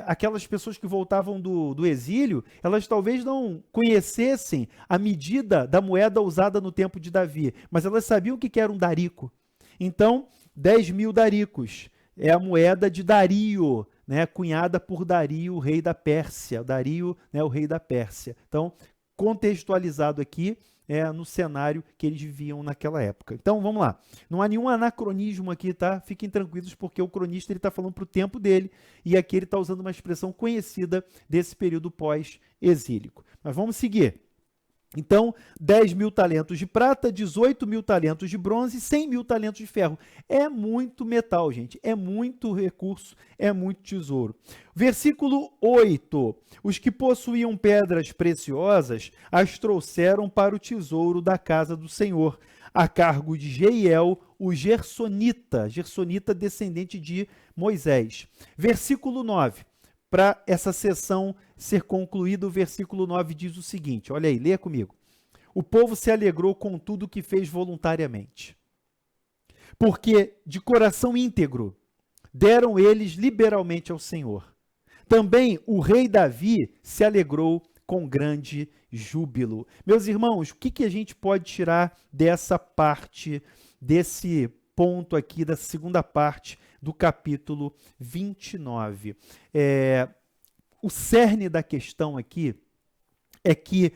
aquelas pessoas que voltavam do exílio, elas talvez não conhecessem a medida da moeda usada no tempo de Davi, mas elas sabiam o que era um darico. Então, 10.000 daricos é a moeda de Dario, né, cunhada por Dario, o rei da Pérsia. Dario, né, o rei da Pérsia. Então, contextualizado aqui no cenário que eles viviam naquela época. Então, vamos lá. Não há nenhum anacronismo aqui, tá? Fiquem tranquilos, porque o cronista está falando para o tempo dele, e aqui ele está usando uma expressão conhecida desse período pós-exílico. Mas vamos seguir. Então, 10.000 talentos de prata, 18.000 talentos de bronze, 100.000 talentos de ferro. É muito metal, gente. É muito recurso, é muito tesouro. Versículo 8. Os que possuíam pedras preciosas as trouxeram para o tesouro da casa do Senhor, a cargo de Jeiel, o Gersonita descendente de Moisés. Versículo 9. Para essa sessão ser concluída, o versículo 9 diz o seguinte, olha aí, leia comigo. o povo se alegrou com tudo que fez voluntariamente. Porque de coração íntegro deram eles liberalmente ao Senhor. Também o rei Davi se alegrou com grande júbilo. Meus irmãos, o que a gente pode tirar dessa parte, desse ponto aqui, da segunda parte do capítulo 29? O cerne da questão aqui é que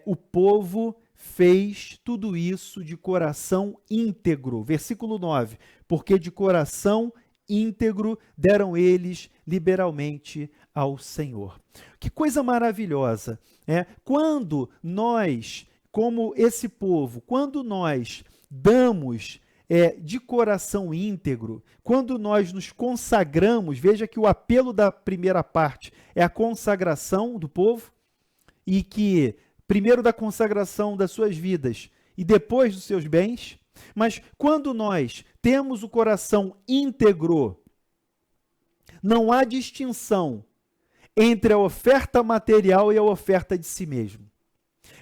o povo fez tudo isso de coração íntegro. Versículo 9, porque de coração íntegro deram eles liberalmente ao Senhor. Que coisa maravilhosa, né? Quando nós, como esse povo, quando nós damos de coração íntegro, quando nós nos consagramos, veja que o apelo da primeira parte é a consagração do povo, e que primeiro da consagração das suas vidas e depois dos seus bens, mas quando nós temos o coração íntegro, não há distinção entre a oferta material e a oferta de si mesmo.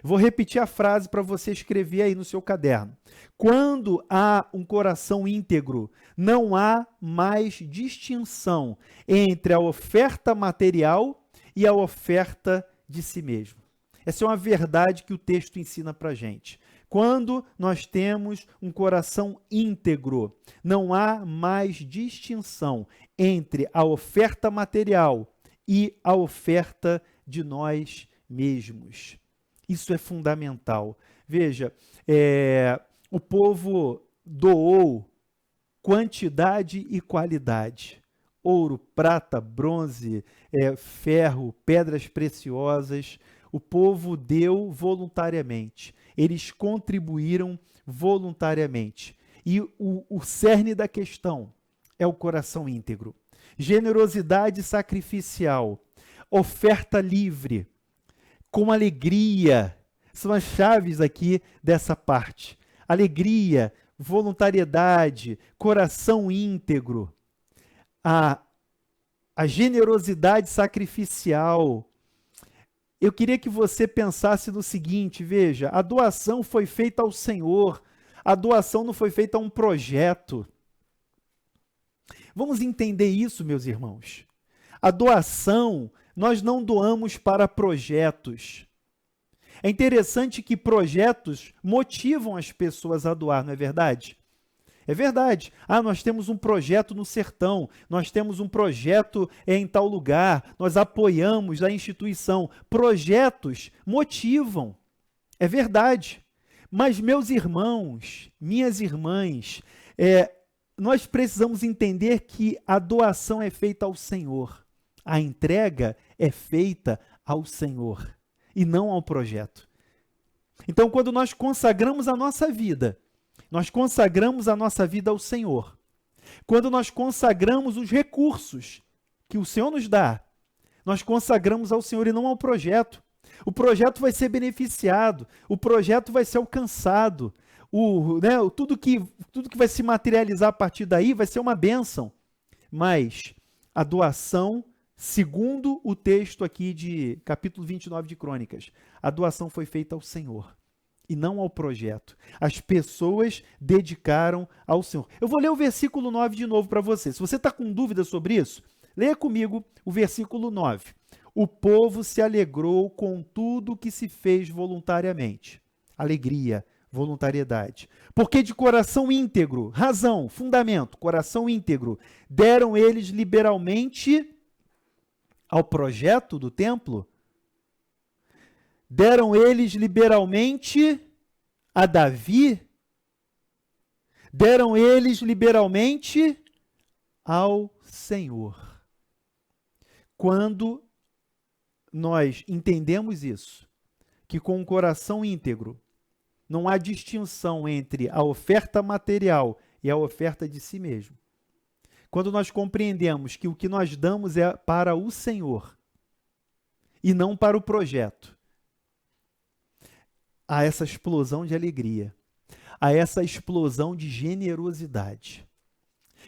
Vou repetir a frase para você escrever aí no seu caderno. Quando há um coração íntegro, não há mais distinção entre a oferta material e a oferta de si mesmo. Essa é uma verdade que o texto ensina para a gente. Quando nós temos um coração íntegro, não há mais distinção entre a oferta material e a oferta de nós mesmos. Isso é fundamental. Veja, o povo doou quantidade e qualidade. Ouro, prata, bronze, ferro, pedras preciosas. O povo deu voluntariamente. Eles contribuíram voluntariamente. E o cerne da questão é o coração íntegro. Generosidade sacrificial, oferta livre, com alegria, são as chaves aqui dessa parte. Alegria, voluntariedade, coração íntegro, a generosidade sacrificial. Eu queria que você pensasse no seguinte, veja, a doação foi feita ao Senhor, a doação não foi feita a um projeto. Vamos entender isso, meus irmãos. A doação, nós não doamos para projetos. É interessante que projetos motivam as pessoas a doar, não é verdade? É verdade. Nós temos um projeto no sertão, nós temos um projeto em tal lugar, nós apoiamos a instituição. Projetos motivam. É verdade. Mas, meus irmãos, minhas irmãs, nós precisamos entender que a doação é feita ao Senhor. A entrega é feita ao Senhor e não ao projeto. Então, quando nós consagramos a nossa vida, nós consagramos a nossa vida ao Senhor. Quando nós consagramos os recursos que o Senhor nos dá, nós consagramos ao Senhor e não ao projeto. O projeto vai ser beneficiado, o projeto vai ser alcançado, tudo que vai se materializar a partir daí vai ser uma bênção. Mas a doação, segundo o texto aqui de capítulo 29 de Crônicas, a doação foi feita ao Senhor e não ao projeto. As pessoas dedicaram ao Senhor. Eu vou ler o versículo 9 de novo para você. Se você está com dúvida sobre isso, leia comigo o versículo 9. O povo se alegrou com tudo que se fez voluntariamente. Alegria, voluntariedade. Porque de coração íntegro, razão, fundamento, coração íntegro, deram eles liberalmente ao projeto do templo. Deram eles liberalmente a Davi. Deram eles liberalmente ao Senhor. Quando nós entendemos isso, que com um coração íntegro não há distinção entre a oferta material e a oferta de si mesmo. Quando nós compreendemos que o que nós damos é para o Senhor e não para o projeto, há essa explosão de alegria, há essa explosão de generosidade.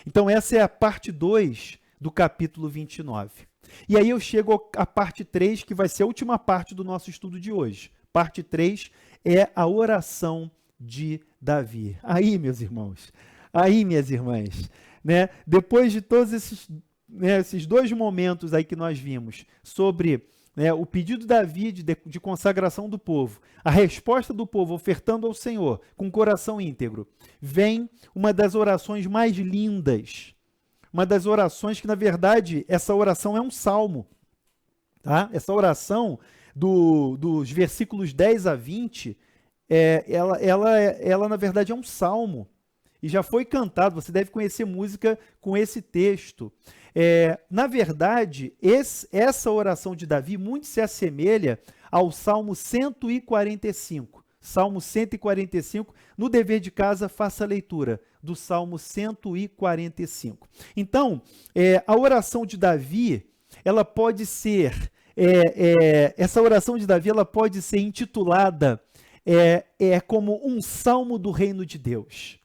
Então essa é a parte 2 do capítulo 29. E aí eu chego à parte 3, que vai ser a última parte do nosso estudo de hoje. parte 3 é a oração de Davi. Aí, meus irmãos, aí, minhas irmãs, né? Depois de todos esses, né, esses dois momentos aí que nós vimos sobre, né, o pedido de Davi de consagração do povo, a resposta do povo ofertando ao Senhor com coração íntegro, vem uma das orações mais lindas, uma das orações que, na verdade, essa oração é um salmo, tá? Essa oração dos versículos 10 a 20, ela, na verdade, é um salmo. E já foi cantado, você deve conhecer música com esse texto. Na verdade, essa oração de Davi muito se assemelha ao Salmo 145. Salmo 145, no dever de casa, faça a leitura do Salmo 145. Então, a oração de Davi, ela pode ser, essa oração de Davi, ela pode ser intitulada como um salmo do reino de Deus.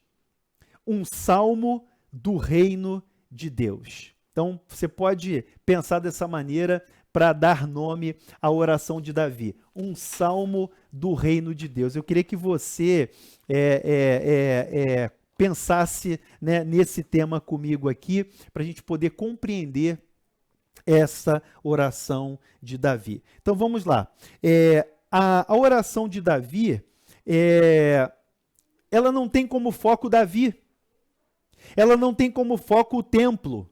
Um salmo do reino de Deus. Então, você pode pensar dessa maneira para dar nome à oração de Davi. Um salmo do reino de Deus. Eu queria que você pensasse, né, nesse tema comigo aqui, para a gente poder compreender essa oração de Davi. Então, vamos lá. A oração de Davi, ela não tem como foco Davi. Ela não tem como foco o templo.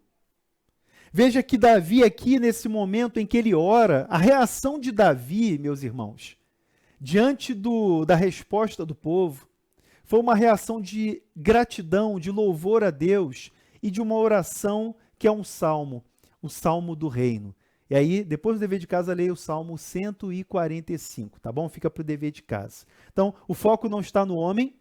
Veja que Davi aqui, nesse momento em que ele ora, a reação de Davi, meus irmãos, diante da resposta do povo, foi uma reação de gratidão, de louvor a Deus e de uma oração que é um salmo, o salmo do reino. E aí, depois do dever de casa, leia o Salmo 145, tá bom? Fica para o dever de casa. Então, o foco não está no homem,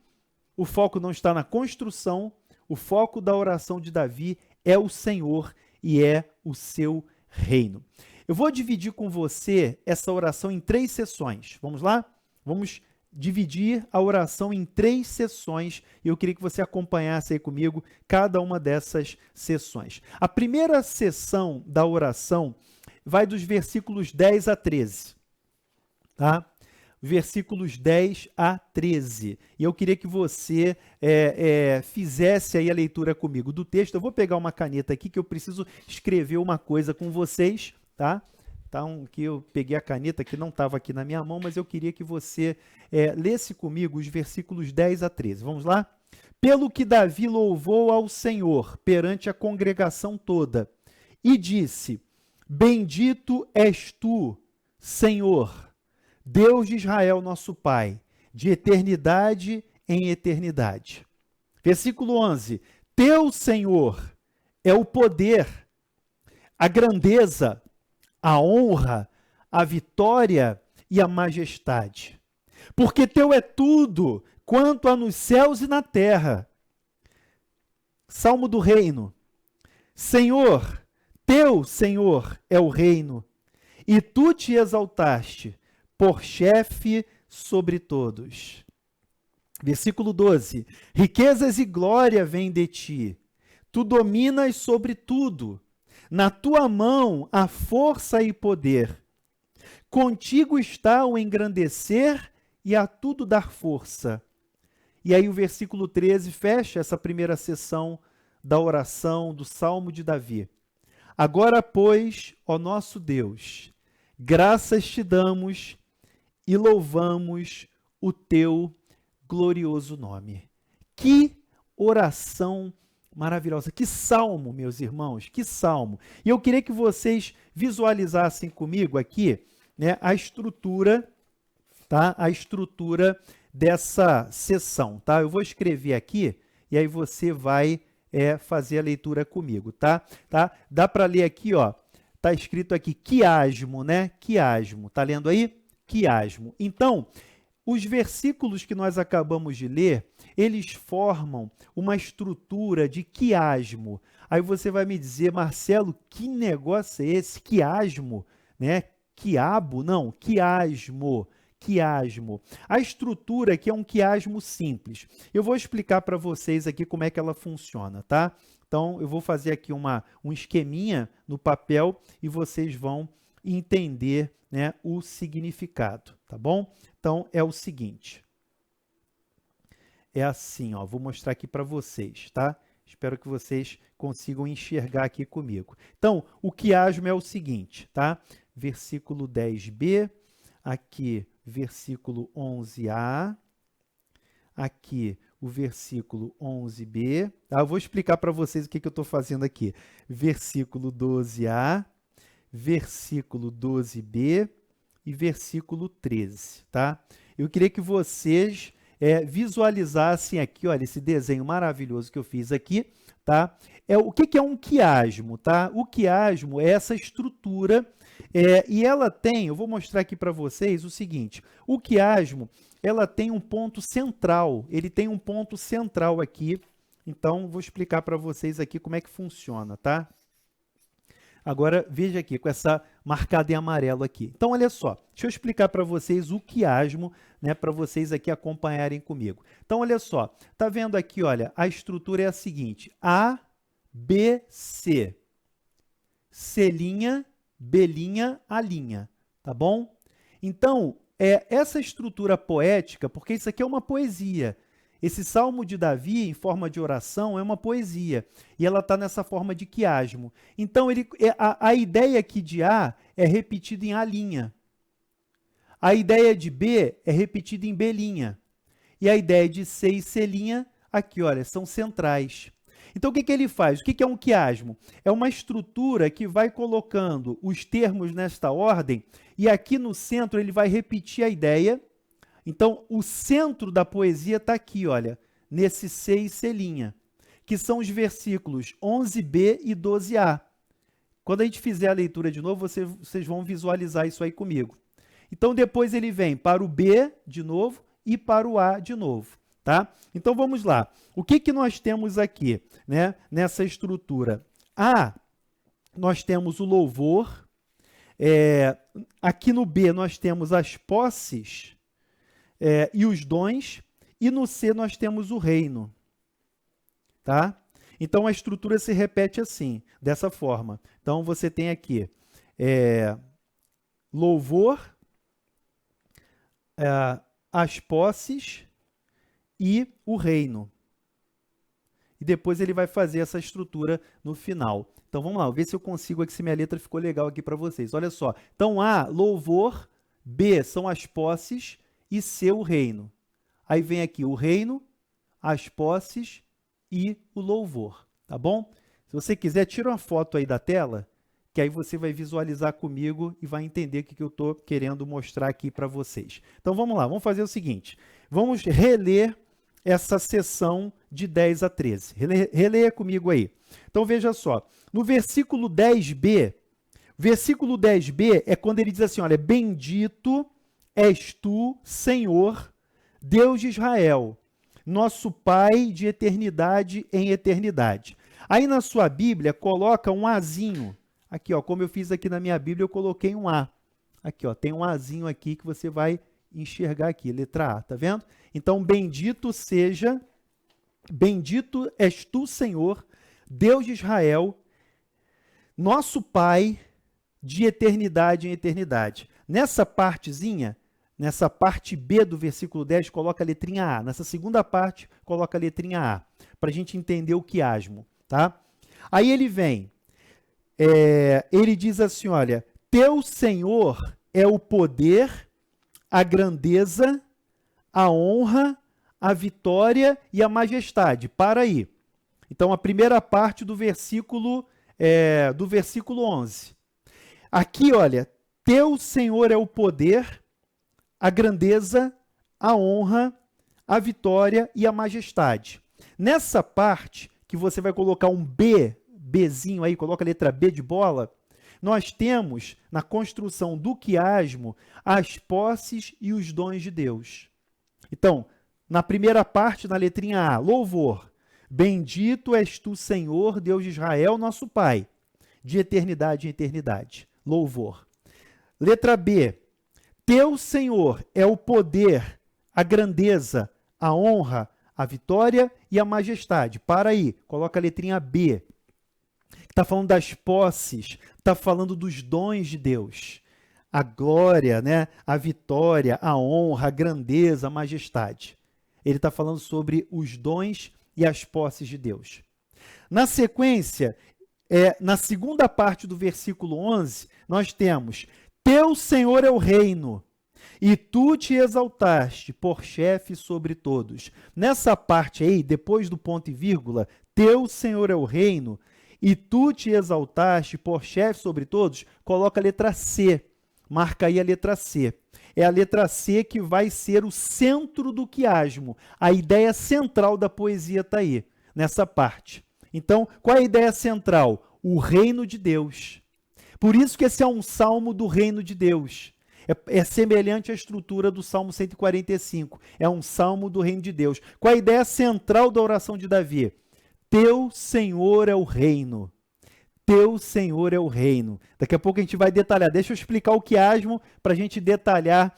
o foco não está na construção, o foco da oração de Davi é o Senhor e é o seu reino. Eu vou dividir com você essa oração em 3 sessões. Vamos lá? Vamos dividir a oração em 3 sessões e eu queria que você acompanhasse aí comigo cada uma dessas sessões. A primeira sessão da oração vai dos versículos 10 a 13, tá? Versículos 10 a 13. E eu queria que você fizesse aí a leitura comigo do texto. Eu vou pegar uma caneta aqui que eu preciso escrever uma coisa com vocês, tá? Então, que eu peguei a caneta que não estava aqui na minha mão, mas eu queria que você lesse comigo os versículos 10 a 13. Vamos lá? Pelo que Davi louvou ao Senhor perante a congregação toda e disse: Bendito és tu, Senhor, Deus de Israel, nosso Pai, de eternidade em eternidade. Versículo 11. Teu, Senhor, é o poder, a grandeza, a honra, a vitória e a majestade. Porque teu é tudo, quanto há nos céus e na terra. Salmo do reino. Senhor, teu, Senhor, é o reino, e tu te exaltaste por chefe sobre todos. Versículo 12. Riquezas e glória vêm de ti. Tu dominas sobre tudo. Na tua mão há força e poder. Contigo está o engrandecer e a tudo dar força. E aí o versículo 13 fecha essa primeira sessão da oração do Salmo de Davi. Agora, pois, ó nosso Deus, graças te damos e louvamos o teu glorioso nome. Que oração maravilhosa, que salmo, meus irmãos, que salmo. E eu queria que vocês visualizassem comigo aqui, né, a estrutura, tá? A estrutura dessa sessão, tá? Eu vou escrever aqui e aí você vai fazer a leitura comigo, tá? Dá para ler aqui, ó. Tá escrito aqui quiasmo, né? Quiasmo. Tá lendo aí? Quiasmo. Então, os versículos que nós acabamos de ler, eles formam uma estrutura de quiasmo. Aí você vai me dizer, Marcelo, que negócio é esse? Quiasmo, né? Quiabo? Não, quiasmo. Quiasmo. A estrutura aqui é um quiasmo simples. Eu vou explicar para vocês aqui como é que ela funciona, tá? Então, eu vou fazer aqui um esqueminha no papel e vocês vão entender, né, o significado, tá bom? Então, é o seguinte. É assim, ó, vou mostrar aqui para vocês, tá? Espero que vocês consigam enxergar aqui comigo. Então, o quiasmo é o seguinte, tá? Versículo 10b, aqui, versículo 11a, aqui, o versículo 11b, tá? Eu vou explicar para vocês o que eu estou fazendo aqui. Versículo 12a, versículo 12b e versículo 13, tá? Eu queria que vocês visualizassem aqui, olha, esse desenho maravilhoso que eu fiz aqui, tá? O que é um quiasmo, tá? O quiasmo é essa estrutura, e ela tem, eu vou mostrar aqui para vocês o seguinte, o quiasmo, ela tem um ponto central, ele tem um ponto central aqui, então vou explicar para vocês aqui como é que funciona, tá? Agora, veja aqui, com essa marcada em amarelo aqui. Então, olha só, deixa eu explicar para vocês o quiasmo, né, para vocês aqui acompanharem comigo. Então, olha só, tá vendo aqui, olha, a estrutura é a seguinte, A, B, C, C', B', A', tá bom? Então, essa estrutura poética, porque isso aqui é uma poesia, esse Salmo de Davi, em forma de oração, é uma poesia, e ela está nessa forma de quiasmo. Então, a ideia aqui de A é repetida em A'. A ideia de B é repetida em B'. E a ideia de C e C', aqui, olha, são centrais. Então, o que ele faz? O que é um quiasmo? É uma estrutura que vai colocando os termos nesta ordem, e aqui no centro ele vai repetir a ideia. Então, o centro da poesia está aqui, olha, nesse C e C', que são os versículos 11b e 12a. Quando a gente fizer a leitura de novo, vocês vão visualizar isso aí comigo. Então, depois ele vem para o B de novo e para o A de novo, tá? Então, vamos lá. O que nós temos aqui, né, nessa estrutura? A, nós temos o louvor. Aqui no B, nós temos as posses, e os dons, e no C nós temos o reino, tá? Então, a estrutura se repete assim, dessa forma. Então, você tem aqui louvor, as posses e o reino. E depois ele vai fazer essa estrutura no final. Então, vamos lá, ver se eu consigo aqui, se minha letra ficou legal aqui para vocês. Olha só. Então, A, louvor, B, são as posses, e C, o reino. Aí vem aqui o reino, as posses e o louvor, tá bom? Se você quiser, tira uma foto aí da tela, que aí você vai visualizar comigo e vai entender o que eu estou querendo mostrar aqui para vocês. Então, vamos lá, vamos fazer o seguinte, vamos reler essa seção de 10 a 13. Releia comigo aí. Então, veja só, no versículo 10b, é quando ele diz assim, olha, bendito és tu, Senhor, Deus de Israel, nosso Pai de eternidade em eternidade. Aí na sua Bíblia, coloca um azinho. Aqui, ó, como eu fiz aqui na minha Bíblia, eu coloquei um A. Aqui, ó, tem um azinho aqui que você vai enxergar aqui, letra A, tá vendo? Então, bendito és tu, Senhor, Deus de Israel, nosso Pai de eternidade em eternidade. Nessa partezinha, nessa parte B do versículo 10, coloca a letrinha A. Nessa segunda parte, coloca a letrinha A, para a gente entender o quiasmo, tá? Aí ele vem, ele diz assim, olha, teu Senhor é o poder, a grandeza, a honra, a vitória e a majestade. Para aí. Então, a primeira parte do versículo 11. Aqui, olha, teu Senhor é o poder, a grandeza, a honra, a vitória e a majestade. Nessa parte, que você vai colocar um Bzinho aí, coloca a letra B de bola, nós temos, na construção do quiasmo, as posses e os dons de Deus. Então, na primeira parte, na letrinha A, louvor. Bendito és tu, Senhor, Deus de Israel, nosso Pai, de eternidade em eternidade. Louvor. Letra B. Teu Senhor é o poder, a grandeza, a honra, a vitória e a majestade. Para aí, coloca a letrinha B. está falando das posses, está falando dos dons de Deus. A glória, né? A vitória, a honra, a grandeza, a majestade. Ele está falando sobre os dons e as posses de Deus. Na sequência, na segunda parte do versículo 11, nós temos: Teu Senhor é o reino, e tu te exaltaste por chefe sobre todos. Nessa parte aí, depois do ponto e vírgula, Teu Senhor é o reino, e tu te exaltaste por chefe sobre todos, coloca a letra C. Marca aí a letra C. É a letra C que vai ser o centro do quiasmo. A ideia central da poesia está aí, nessa parte. Então, qual é a ideia central? O reino de Deus. Por isso que esse é um salmo do reino de Deus. É semelhante à estrutura do Salmo 145. É um salmo do reino de Deus. Qual é a ideia central da oração de Davi? Teu Senhor é o reino. Teu Senhor é o reino. Daqui a pouco a gente vai detalhar. Deixa eu explicar o quiasmo para a gente detalhar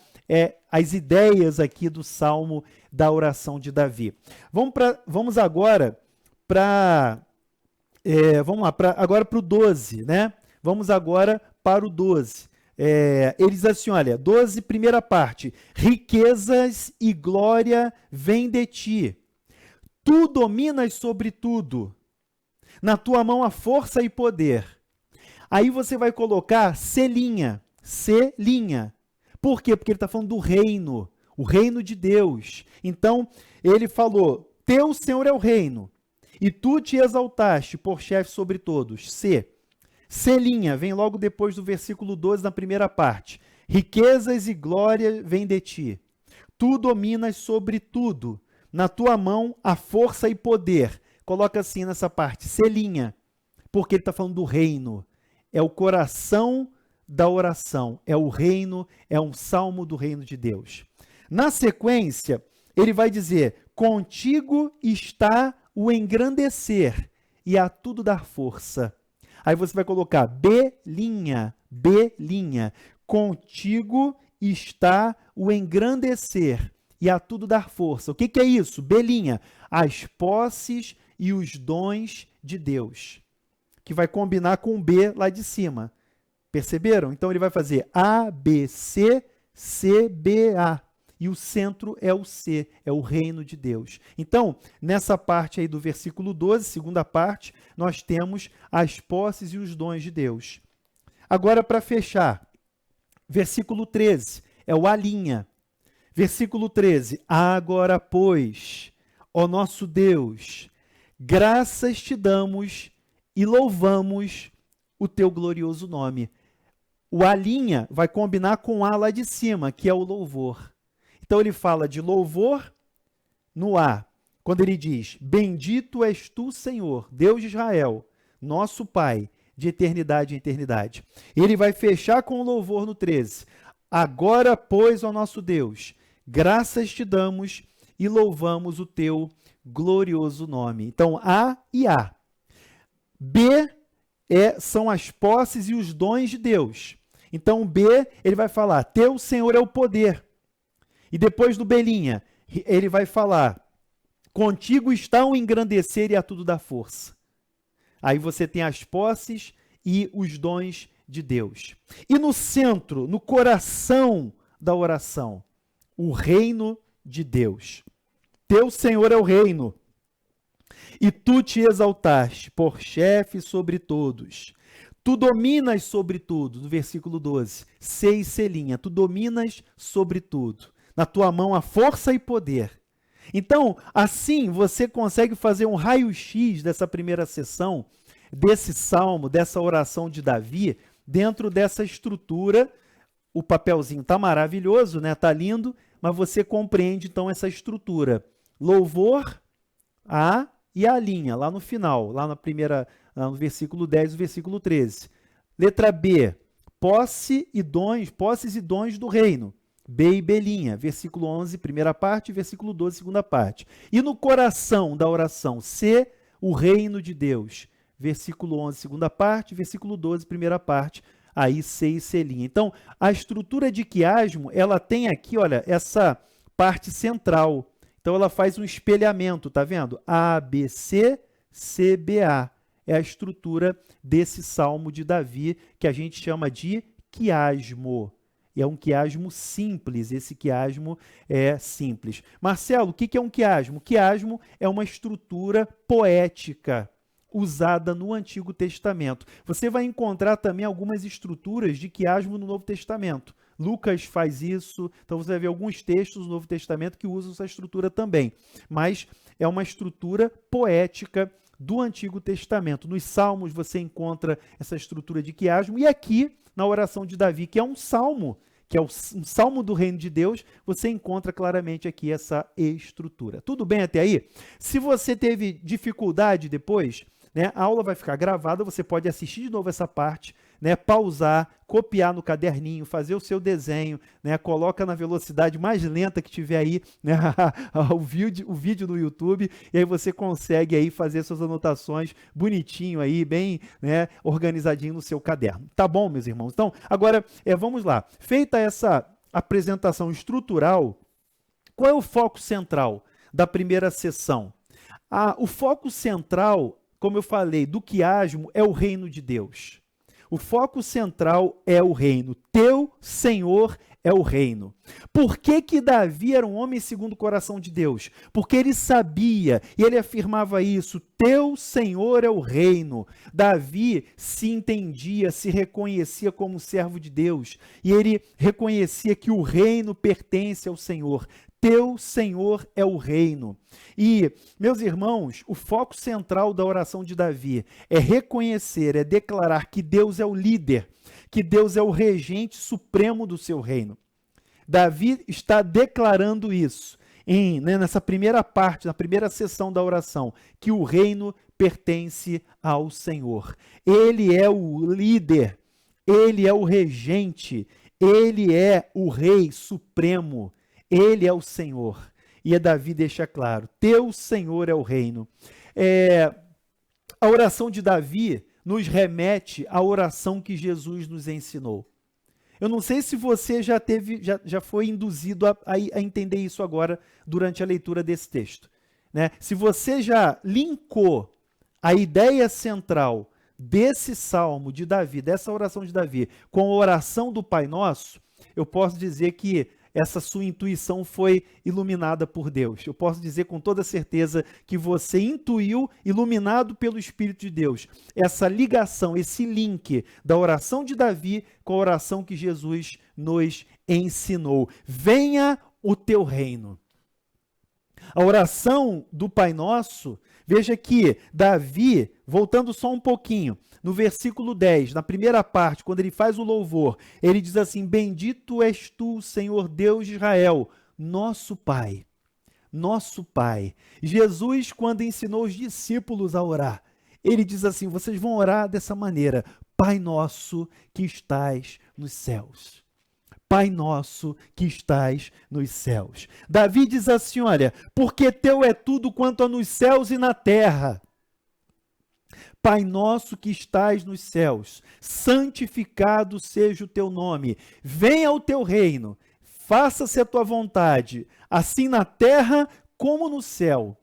as ideias aqui do salmo da oração de Davi. Vamos agora para o 12, né? Vamos agora para o 12. Ele diz assim, olha, 12, primeira parte. Riquezas e glória vêm de ti. Tu dominas sobre tudo. Na tua mão há força e poder. Aí você vai colocar Celinha. Por quê? Porque ele está falando do reino, o reino de Deus. Então, ele falou, teu Senhor é o reino, e tu te exaltaste por chefe sobre todos. Celinha, vem logo depois do versículo 12, na primeira parte. Riquezas e glória vêm de ti. Tu dominas sobre tudo. Na tua mão há força e poder. Coloca assim nessa parte, Celinha, porque ele está falando do reino. É o coração da oração, é o reino, é um salmo do reino de Deus. Na sequência, ele vai dizer, contigo está o engrandecer e a tudo dar força. Aí você vai colocar Belinha, contigo está o engrandecer e a tudo dar força. O que é isso? Belinha, as posses e os dons de Deus, que vai combinar com o B lá de cima. Perceberam? Então ele vai fazer A, B, C, C, B, A. E o centro é o C, é o reino de Deus. Então, nessa parte aí do versículo 12, segunda parte, nós temos as posses e os dons de Deus. Agora, para fechar, versículo 13, é o Alinha. Versículo 13, agora, pois, ó nosso Deus, graças te damos e louvamos o teu glorioso nome. O Alinha vai combinar com o A lá de cima, que é o louvor. Então ele fala de louvor no A, quando ele diz, bendito és tu, Senhor, Deus de Israel, nosso Pai, de eternidade em eternidade. Ele vai fechar com o louvor no 13. Agora, pois, ó nosso Deus, graças te damos e louvamos o teu glorioso nome. Então, A e A. B são as posses e os dons de Deus. Então, B, ele vai falar, teu Senhor é o poder. E depois do Belinha, ele vai falar, contigo está o engrandecer e a tudo dar força. Aí você tem as posses e os dons de Deus. E no centro, no coração da oração, o reino de Deus. Teu Senhor é o reino, e tu te exaltaste por chefe sobre todos. Tu dominas sobre tudo, no versículo 12, C e Celinha, tu dominas sobre tudo. Na tua mão há força e poder. Então, assim, você consegue fazer um raio-x dessa primeira sessão, desse salmo, dessa oração de Davi, dentro dessa estrutura. O papelzinho está maravilhoso, né? Está lindo, mas você compreende, então, essa estrutura. Louvor, A e a linha, lá no final, lá no versículo 10 e versículo 13. Letra B, posses e dons do reino. B e Belinha, versículo 11, primeira parte, versículo 12, segunda parte. E no coração da oração, C, o reino de Deus, versículo 11, segunda parte, versículo 12, primeira parte, aí C e Celinha. Então, a estrutura de quiasmo, ela tem aqui, olha, essa parte central. Então, ela faz um espelhamento, tá vendo? A, B, C, C, B, A. é a estrutura desse salmo de Davi, que a gente chama de quiasmo. É um quiasmo simples, esse quiasmo é simples. Marcelo, o que é um quiasmo? Quiasmo é uma estrutura poética usada no Antigo Testamento. Você vai encontrar também algumas estruturas de quiasmo no Novo Testamento. Lucas faz isso, então você vai ver alguns textos do Novo Testamento que usam essa estrutura também. Mas é uma estrutura poética do Antigo Testamento. Nos Salmos você encontra essa estrutura de quiasmo, e aqui na oração de Davi, que é um salmo, que é um salmo do reino de Deus, você encontra claramente aqui essa estrutura. Tudo bem até aí? Se você teve dificuldade depois, né, a aula vai ficar gravada, você pode assistir de novo essa parte, né, pausar, copiar no caderninho, fazer o seu desenho, né, coloca na velocidade mais lenta que tiver aí, né, o vídeo no YouTube, e aí você consegue aí fazer suas anotações bonitinho aí, bem, né, organizadinho no seu caderno. Tá bom, meus irmãos? Então, agora, vamos lá. Feita essa apresentação estrutural, qual é o foco central da primeira sessão? O foco central, como eu falei, do quiasmo é o reino de Deus. O foco central é o reino. Teu Senhor é o reino. Por que Davi era um homem segundo o coração de Deus? Porque ele sabia, e ele afirmava isso, teu Senhor é o reino. Davi se entendia, se reconhecia como servo de Deus, e ele reconhecia que o reino pertence ao Senhor. Teu Senhor é o reino. E, meus irmãos, o foco central da oração de Davi é reconhecer, é declarar que Deus é o líder, que Deus é o regente supremo do seu reino. Davi está declarando isso nessa primeira parte, na primeira sessão da oração, que o reino pertence ao Senhor. Ele é o líder, ele é o regente, ele é o rei supremo. Ele é o Senhor. E Davi deixa claro, teu Senhor é o reino. A oração de Davi nos remete à oração que Jesus nos ensinou. Eu não sei se você já foi induzido a entender isso agora durante a leitura desse texto, né? Se você já linkou a ideia central desse salmo de Davi, dessa oração de Davi, com a oração do Pai Nosso, eu posso dizer que essa sua intuição foi iluminada por Deus. Eu posso dizer com toda certeza que você intuiu, iluminado pelo Espírito de Deus, essa ligação, esse link da oração de Davi com a oração que Jesus nos ensinou. Venha o teu reino. A oração do Pai Nosso, veja que Davi, voltando só um pouquinho, no versículo 10, na primeira parte, quando ele faz o louvor, ele diz assim, bendito és tu, Senhor Deus de Israel, nosso Pai. Nosso Pai. Jesus, quando ensinou os discípulos a orar, ele diz assim, vocês vão orar dessa maneira, Pai nosso que estás nos céus. Pai nosso que estás nos céus. Davi diz assim, olha, porque teu é tudo quanto há nos céus e na terra. Pai nosso que estás nos céus, santificado seja o teu nome. Venha o teu reino, faça-se a tua vontade, assim na terra como no céu.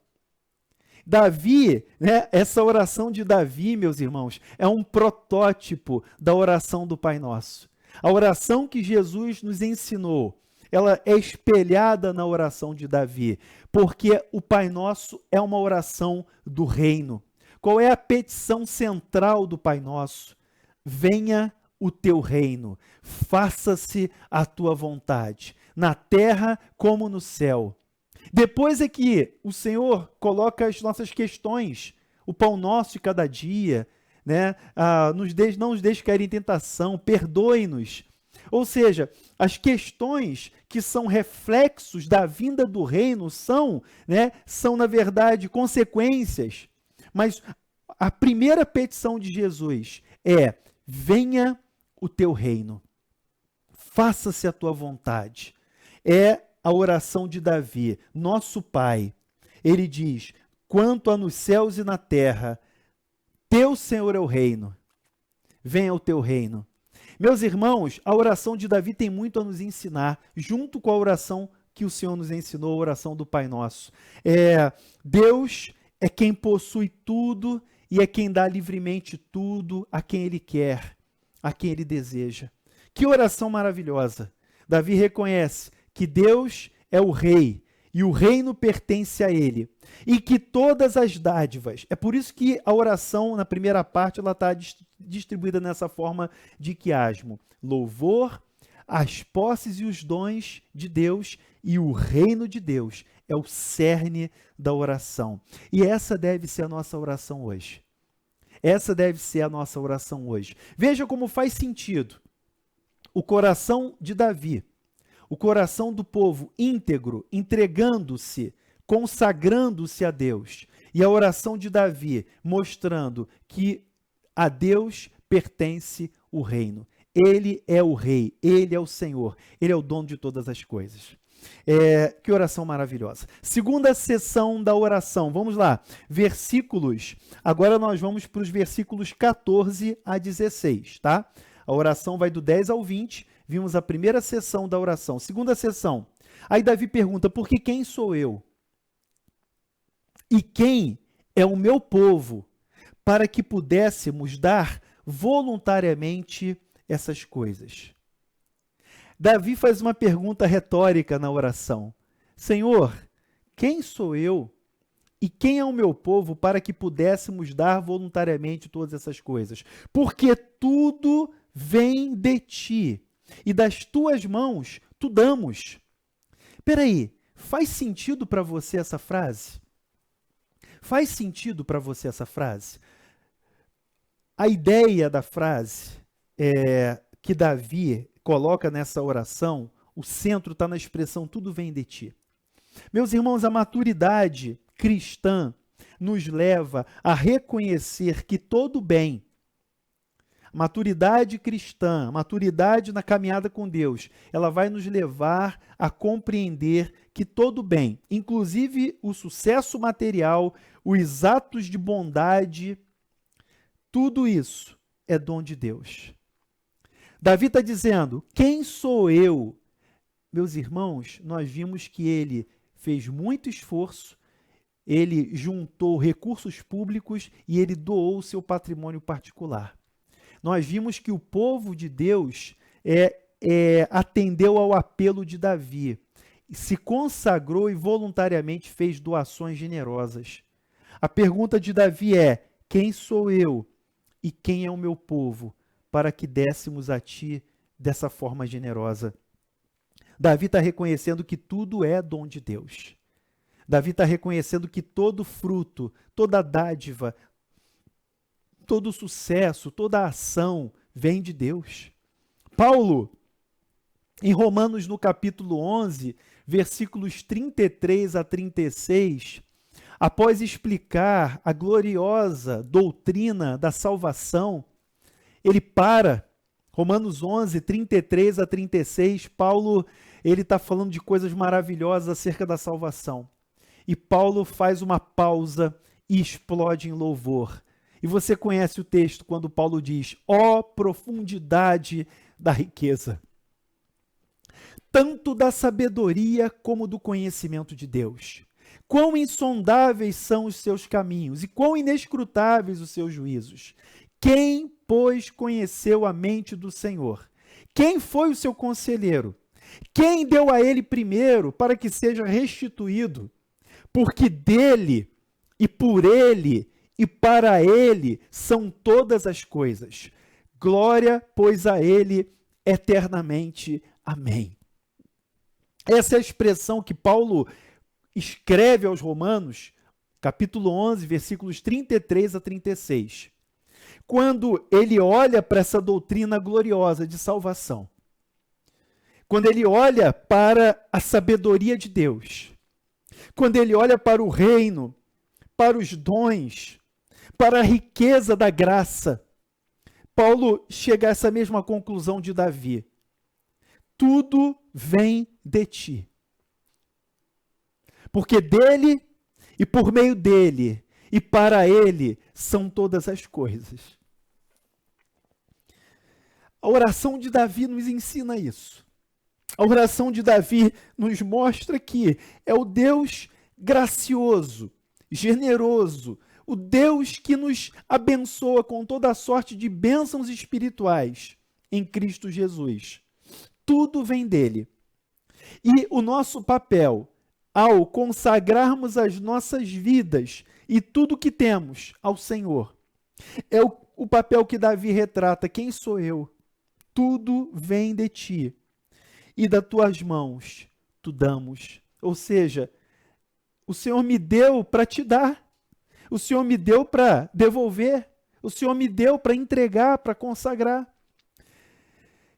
Davi, né, essa oração de Davi, meus irmãos, é um protótipo da oração do Pai Nosso. A oração que Jesus nos ensinou, ela é espelhada na oração de Davi, porque o Pai Nosso é uma oração do reino. Qual é a petição central do Pai Nosso? Venha o teu reino, faça-se a tua vontade, na terra como no céu. Depois é que o Senhor coloca as nossas questões, o pão nosso de cada dia, né? Não nos deixe cair em tentação, perdoe-nos. Ou seja, as questões que são reflexos da vinda do reino são, na verdade, consequências. Mas a primeira petição de Jesus é, venha o teu reino, faça-se a tua vontade. É a oração de Davi, nosso Pai. Ele diz, quanto há nos céus e na terra, teu Senhor é o reino, venha o teu reino. Meus irmãos, a oração de Davi tem muito a nos ensinar, junto com a oração que o Senhor nos ensinou, a oração do Pai Nosso. Deus é quem possui tudo e é quem dá livremente tudo a quem Ele quer, a quem Ele deseja. Que oração maravilhosa! Davi reconhece que Deus é o rei e o reino pertence a Ele e que todas as dádivas, é por isso que a oração na primeira parte ela está distribuída nessa forma de quiasmo: louvor, as posses e os dons de Deus e o reino de Deus é o cerne da oração. E essa deve ser a nossa oração hoje. Essa deve ser a nossa oração hoje. Veja como faz sentido o coração de Davi, o coração do povo íntegro, entregando-se, consagrando-se a Deus, e a oração de Davi mostrando que a Deus pertence o reino. Ele é o rei, ele é o Senhor, ele é o dono de todas as coisas. Que oração maravilhosa. Segunda sessão da oração, vamos lá, versículos, agora nós vamos para os versículos 14 a 16, tá? A oração vai do 10 ao 20, vimos a primeira sessão da oração. Segunda sessão, aí Davi pergunta: porque quem sou eu? E quem é o meu povo, para que pudéssemos dar voluntariamente essas coisas? Davi faz uma pergunta retórica na oração: Senhor, quem sou eu e quem é o meu povo para que pudéssemos dar voluntariamente todas essas coisas? Porque tudo vem de ti e das tuas mãos tu damos. Peraí, faz sentido para você essa frase? Faz sentido para você essa frase? A ideia da frase é que Davi coloca nessa oração, o centro está na expressão tudo vem de ti. Meus irmãos, a maturidade cristã nos leva a reconhecer que todo bem, maturidade cristã, maturidade na caminhada com Deus, ela vai nos levar a compreender que todo bem, inclusive o sucesso material, os atos de bondade, tudo isso é dom de Deus. Davi está dizendo: quem sou eu? Meus irmãos, nós vimos que ele fez muito esforço, ele juntou recursos públicos e ele doou o seu patrimônio particular. Nós vimos que o povo de Deus atendeu ao apelo de Davi, se consagrou e voluntariamente fez doações generosas. A pergunta de Davi é: quem sou eu e quem é o meu povo, para que dessemos a ti dessa forma generosa? Davi está reconhecendo que tudo é dom de Deus. Davi está reconhecendo que todo fruto, toda dádiva, todo sucesso, toda ação vem de Deus. Paulo, em Romanos no capítulo 11, versículos 33 a 36, após explicar a gloriosa doutrina da salvação, ele para, Romanos 11, 33 a 36, Paulo, ele está falando de coisas maravilhosas acerca da salvação. E Paulo faz uma pausa e explode em louvor. E você conhece o texto quando Paulo diz: ó profundidade da riqueza, tanto da sabedoria como do conhecimento de Deus. Quão insondáveis são os seus caminhos e quão inescrutáveis os seus juízos. Quem, pois, conheceu a mente do Senhor? Quem foi o seu conselheiro? Quem deu a ele primeiro para que seja restituído? Porque dele, e por ele, e para ele são todas as coisas. Glória, pois, a ele eternamente. Amém. Essa é a expressão que Paulo escreve aos Romanos, capítulo 11, versículos 33 a 36. Quando ele olha para essa doutrina gloriosa de salvação, quando ele olha para a sabedoria de Deus, quando ele olha para o reino, para os dons, para a riqueza da graça, Paulo chega a essa mesma conclusão de Davi: tudo vem de ti. Porque dele e por meio dele e para ele são todas as coisas. A oração de Davi nos ensina isso. A oração de Davi nos mostra que é o Deus gracioso, generoso, o Deus que nos abençoa com toda a sorte de bênçãos espirituais em Cristo Jesus. Tudo vem dele. E o nosso papel, ao consagrarmos as nossas vidas e tudo que temos ao Senhor, é o papel que Davi retrata. Quem sou eu? Tudo vem de ti, e das tuas mãos tu damos. Ou seja, o Senhor me deu para te dar, o Senhor me deu para devolver, o Senhor me deu para entregar, para consagrar.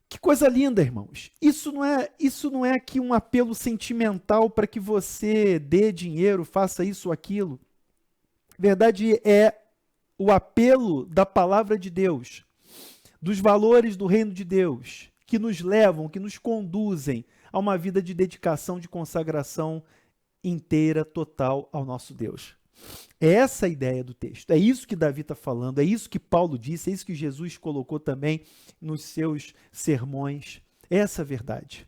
Que coisa linda, irmãos. Isso não é aqui um apelo sentimental para que você dê dinheiro, faça isso ou aquilo. Verdade é o apelo da palavra de Deus, dos valores do reino de Deus, que nos levam, que nos conduzem a uma vida de dedicação, de consagração inteira, total ao nosso Deus. É essa a ideia do texto, é isso que Davi está falando, é isso que Paulo disse, é isso que Jesus colocou também nos seus sermões, é essa a verdade.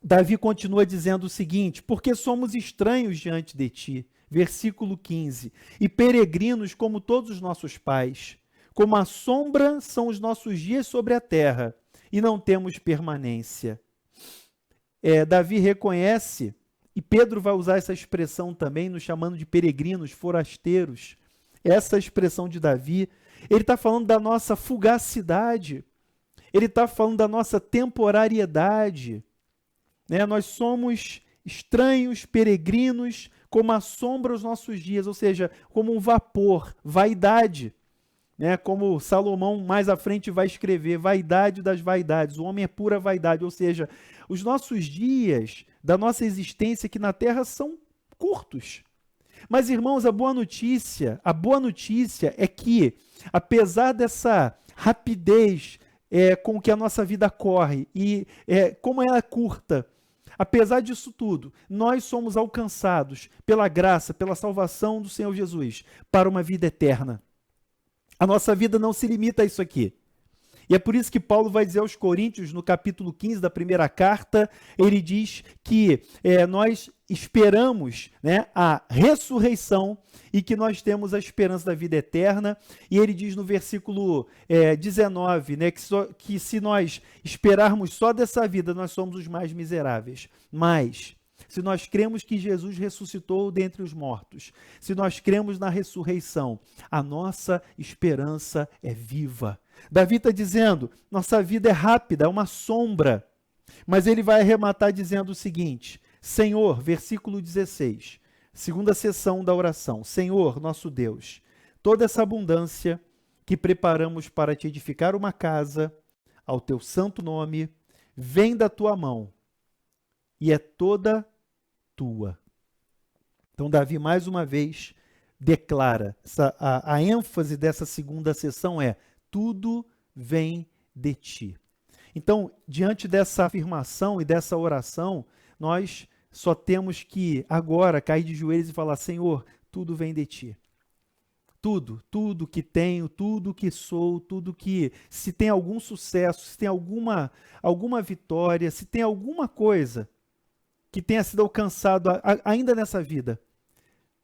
Davi continua dizendo o seguinte: porque somos estranhos diante de ti, versículo 15, e peregrinos como todos os nossos pais, como a sombra são os nossos dias sobre a terra, e não temos permanência. Davi reconhece, e Pedro vai usar essa expressão também, nos chamando de peregrinos, forasteiros. Essa expressão de Davi, ele está falando da nossa fugacidade, ele está falando da nossa temporariedade. Nós somos estranhos, peregrinos, como a sombra os nossos dias, ou seja, como um vapor, vaidade. Como Salomão mais à frente vai escrever, vaidade das vaidades, o homem é pura vaidade, ou seja, os nossos dias da nossa existência aqui na terra são curtos. Mas, irmãos, a boa notícia é que, apesar dessa rapidez com que a nossa vida corre e como ela é curta, apesar disso tudo, nós somos alcançados pela graça, pela salvação do Senhor Jesus, para uma vida eterna. A nossa vida não se limita a isso aqui. E é por isso que Paulo vai dizer aos Coríntios, no capítulo 15 da primeira carta, ele diz que nós esperamos a ressurreição e que nós temos a esperança da vida eterna. E ele diz no versículo 19, que se nós esperarmos só dessa vida, nós somos os mais miseráveis. Mas se nós cremos que Jesus ressuscitou dentre os mortos, se nós cremos na ressurreição, a nossa esperança é viva. Davi está dizendo, nossa vida é rápida, é uma sombra. Mas ele vai arrematar dizendo o seguinte: Senhor, versículo 16, segunda sessão da oração, Senhor, nosso Deus, toda essa abundância que preparamos para te edificar uma casa, ao teu santo nome, vem da tua mão e é toda tua. Então, Davi, mais uma vez, declara, a ênfase dessa segunda sessão é: tudo vem de ti. Então, diante dessa afirmação e dessa oração, nós só temos que agora cair de joelhos e falar: Senhor, tudo vem de ti. Tudo que tenho, tudo que sou, tudo que, se tem algum sucesso, se tem alguma vitória, se tem alguma coisa que tenha sido alcançado ainda nessa vida,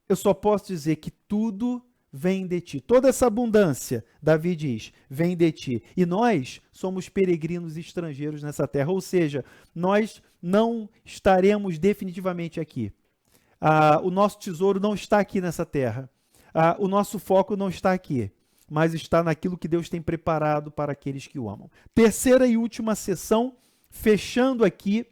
eu só posso dizer que tudo vem de ti. Toda essa abundância, Davi diz, vem de ti. E nós somos peregrinos estrangeiros nessa terra, ou seja, nós não estaremos definitivamente aqui. O nosso tesouro não está aqui nessa terra. O nosso foco não está aqui, mas está naquilo que Deus tem preparado para aqueles que o amam. Terceira e última sessão, fechando aqui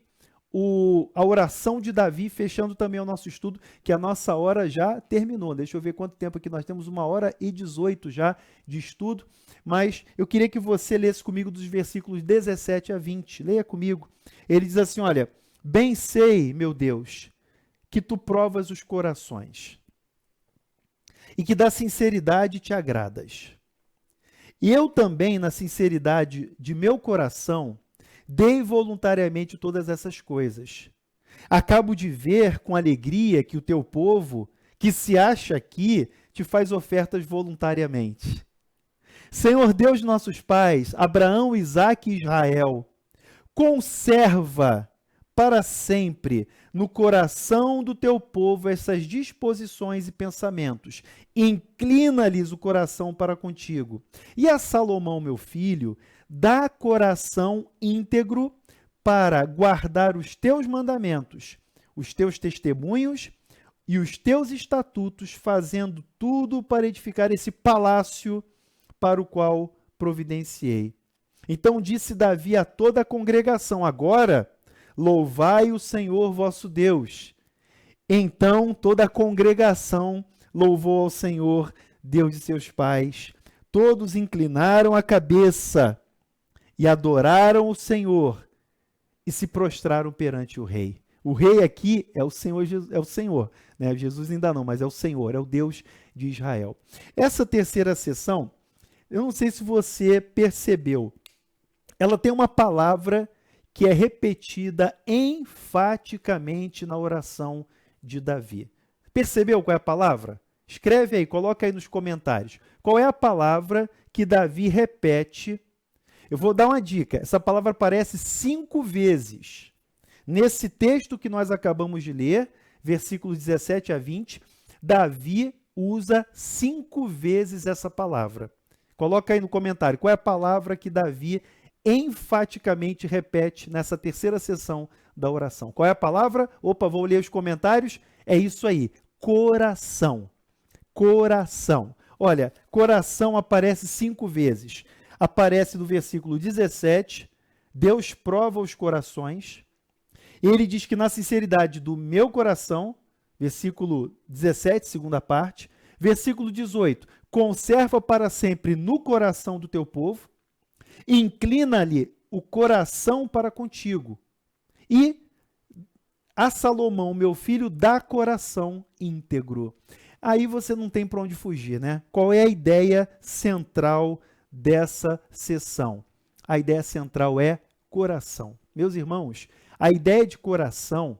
a oração de Davi, fechando também o nosso estudo, que a nossa hora já terminou. Deixa eu ver quanto tempo aqui nós temos, 1h18 já de estudo, mas eu queria que você lesse comigo dos versículos 17 a 20. Leia comigo. Ele diz assim, olha: bem sei, meu Deus, que tu provas os corações e que da sinceridade te agradas. E eu também, na sinceridade de meu coração, dei voluntariamente todas essas coisas. Acabo de ver com alegria que o teu povo, que se acha aqui, te faz ofertas voluntariamente. Senhor Deus de nossos pais, Abraão, Isaque e Israel, conserva para sempre no coração do teu povo essas disposições e pensamentos. Inclina-lhes o coração para contigo. E a Salomão, meu filho, dá coração íntegro para guardar os teus mandamentos, os teus testemunhos e os teus estatutos, fazendo tudo para edificar esse palácio para o qual providenciei. Então disse Davi a toda a congregação: agora louvai o Senhor vosso Deus. Então toda a congregação louvou ao Senhor, Deus de seus pais. Todos inclinaram a cabeça e adoraram o Senhor e se prostraram perante o rei. O rei aqui é o Senhor, né? Jesus ainda não, mas é o Senhor, é o Deus de Israel. Essa terceira sessão, eu não sei se você percebeu, ela tem uma palavra que é repetida enfaticamente na oração de Davi. Percebeu qual é a palavra? Escreve aí, coloca aí nos comentários. Qual é a palavra que Davi repete? Eu vou dar uma dica. Essa palavra aparece 5 vezes. Nesse texto que nós acabamos de ler, versículos 17 a 20, Davi usa 5 vezes essa palavra. Coloca aí no comentário qual é a palavra que Davi enfaticamente repete nessa terceira sessão da oração. Qual é a palavra? Opa, vou ler os comentários. É isso aí, coração. Coração. Olha, coração aparece 5 vezes. Aparece no versículo 17, Deus prova os corações. Ele diz que na sinceridade do meu coração, versículo 17, segunda parte. Versículo 18, conserva para sempre no coração do teu povo. Inclina-lhe o coração para contigo. E a Salomão, meu filho, dá coração íntegro. Aí você não tem para onde fugir, né? Qual é a ideia central dessa sessão? A ideia central é coração. Meus irmãos, a ideia de coração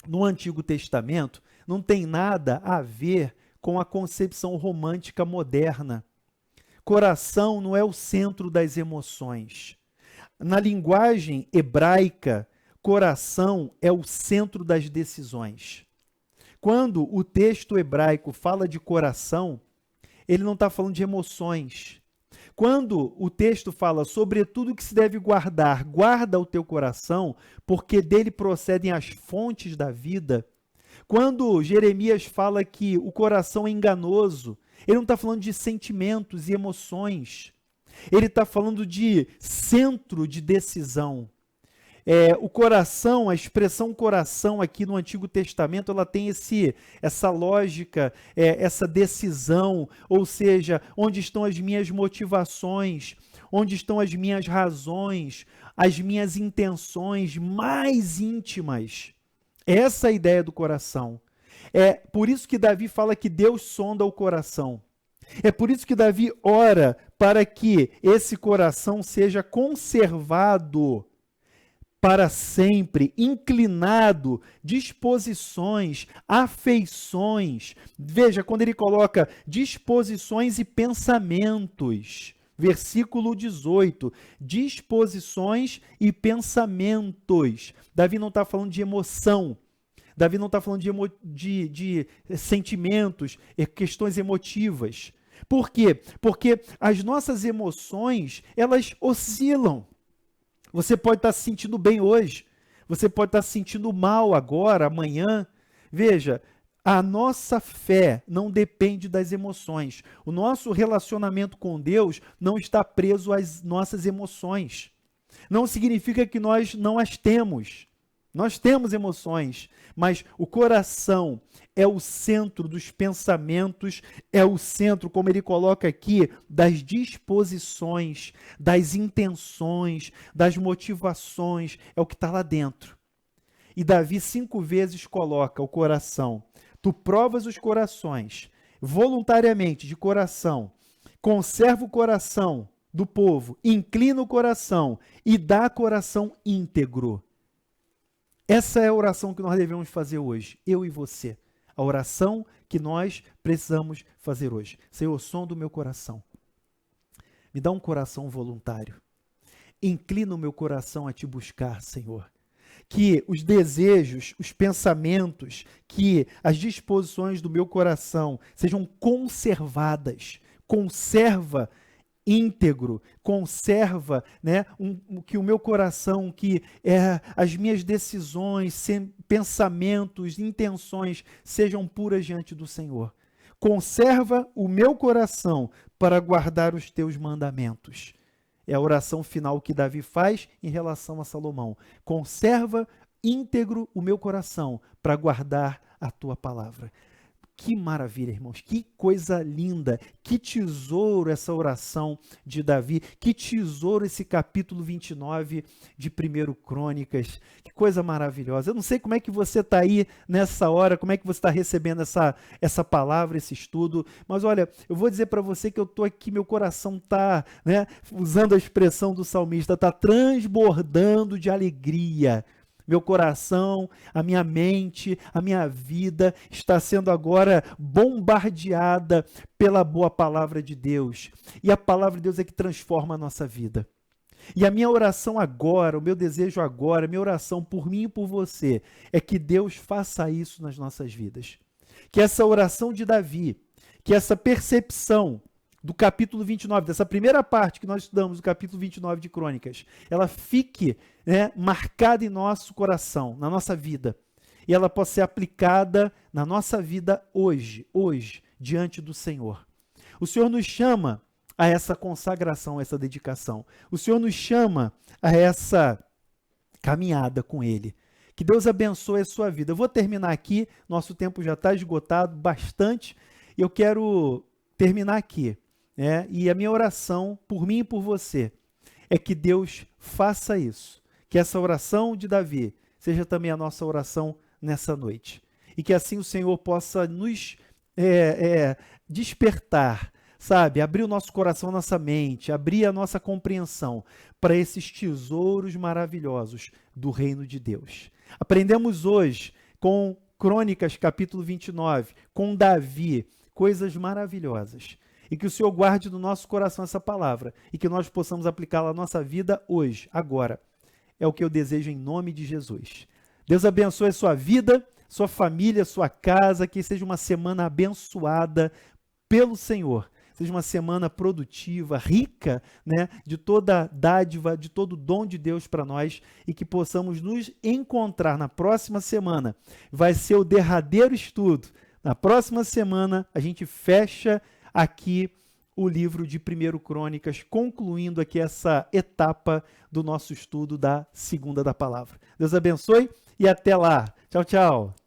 no Antigo Testamento não tem nada a ver com a concepção romântica moderna. Coração não é o centro das emoções. Na linguagem hebraica, coração é o centro das decisões. Quando o texto hebraico fala de coração, ele não está falando de emoções. Quando o texto fala sobre tudo que se deve guardar, guarda o teu coração, porque dele procedem as fontes da vida. Quando Jeremias fala que o coração é enganoso, ele não está falando de sentimentos e emoções. Ele está falando de centro de decisão. O coração, a expressão coração aqui no Antigo Testamento, ela tem essa lógica, essa decisão, ou seja, onde estão as minhas motivações, onde estão as minhas razões, as minhas intenções mais íntimas. Essa é a ideia do coração. É por isso que Davi fala que Deus sonda o coração. É por isso que Davi ora para que esse coração seja conservado para sempre, inclinado, disposições, afeições. Veja, quando ele coloca disposições e pensamentos, versículo 18, disposições e pensamentos. Davi não está falando de emoção, Davi não está falando de sentimentos, questões emotivas. Por quê? Porque as nossas emoções, elas oscilam. Você pode estar se sentindo bem hoje, você pode estar se sentindo mal agora, amanhã. Veja, a nossa fé não depende das emoções. O nosso relacionamento com Deus não está preso às nossas emoções. Não significa que nós não as temos. Nós temos emoções, mas o coração é o centro dos pensamentos, é o centro, como ele coloca aqui, das disposições, das intenções, das motivações, é o que está lá dentro. E Davi 5 vezes coloca o coração. Tu provas os corações, voluntariamente, de coração, conserva o coração do povo, inclina o coração e dá coração íntegro. Essa é a oração que nós devemos fazer hoje, eu e você. A oração que nós precisamos fazer hoje. Senhor, sonda o meu coração. Me dá um coração voluntário. Inclina o meu coração a te buscar, Senhor. que os desejos, os pensamentos, que as disposições do meu coração sejam conservadas. Conserva íntegro, conserva, né, que o meu coração, que as minhas decisões, pensamentos, intenções sejam puras diante do Senhor. Conserva o meu coração para guardar os teus mandamentos. É a oração final que Davi faz em relação a Salomão. Conserva íntegro o meu coração para guardar a tua palavra. Que maravilha, irmãos, que coisa linda, que tesouro essa oração de Davi, que tesouro esse capítulo 29 de 1 Crônicas, que coisa maravilhosa. Eu não sei como é que você está aí nessa hora, como é que você está recebendo essa palavra, esse estudo, mas olha, eu vou dizer para você que eu estou aqui, meu coração está, né, usando a expressão do salmista, está transbordando de alegria. Meu coração, a minha mente, a minha vida está sendo agora bombardeada pela boa palavra de Deus. E a palavra de Deus é que transforma a nossa vida. E a minha oração agora, o meu desejo agora, a minha oração por mim e por você, é que Deus faça isso nas nossas vidas. Que essa oração de Davi, que essa percepção do capítulo 29, dessa primeira parte que nós estudamos, do capítulo 29 de Crônicas, ela fique, né, marcada em nosso coração, na nossa vida, e ela possa ser aplicada na nossa vida hoje, diante do Senhor. O Senhor nos chama a essa consagração, a essa dedicação. O Senhor nos chama a essa caminhada com Ele. Que Deus abençoe a sua vida. Eu vou terminar aqui, nosso tempo já está esgotado bastante, e eu quero terminar aqui. E a minha oração por mim e por você é que Deus faça isso, que essa oração de Davi seja também a nossa oração nessa noite, e que assim o Senhor possa nos despertar, sabe, abrir o nosso coração, a nossa mente, abrir a nossa compreensão para esses tesouros maravilhosos do reino de Deus. Aprendemos hoje com Crônicas capítulo 29, com Davi, coisas maravilhosas. E que o Senhor guarde no nosso coração essa palavra e que nós possamos aplicá-la à nossa vida hoje, agora. É o que eu desejo em nome de Jesus. Deus abençoe a sua vida, sua família, sua casa, que seja uma semana abençoada pelo Senhor. Seja uma semana produtiva, rica, né, de toda dádiva, de todo dom de Deus para nós e que possamos nos encontrar na próxima semana. Vai ser o derradeiro estudo. Na próxima semana a gente fecha aqui o livro de 1 Crônicas, concluindo aqui essa etapa do nosso estudo da segunda da palavra. Deus abençoe e até lá. Tchau, tchau.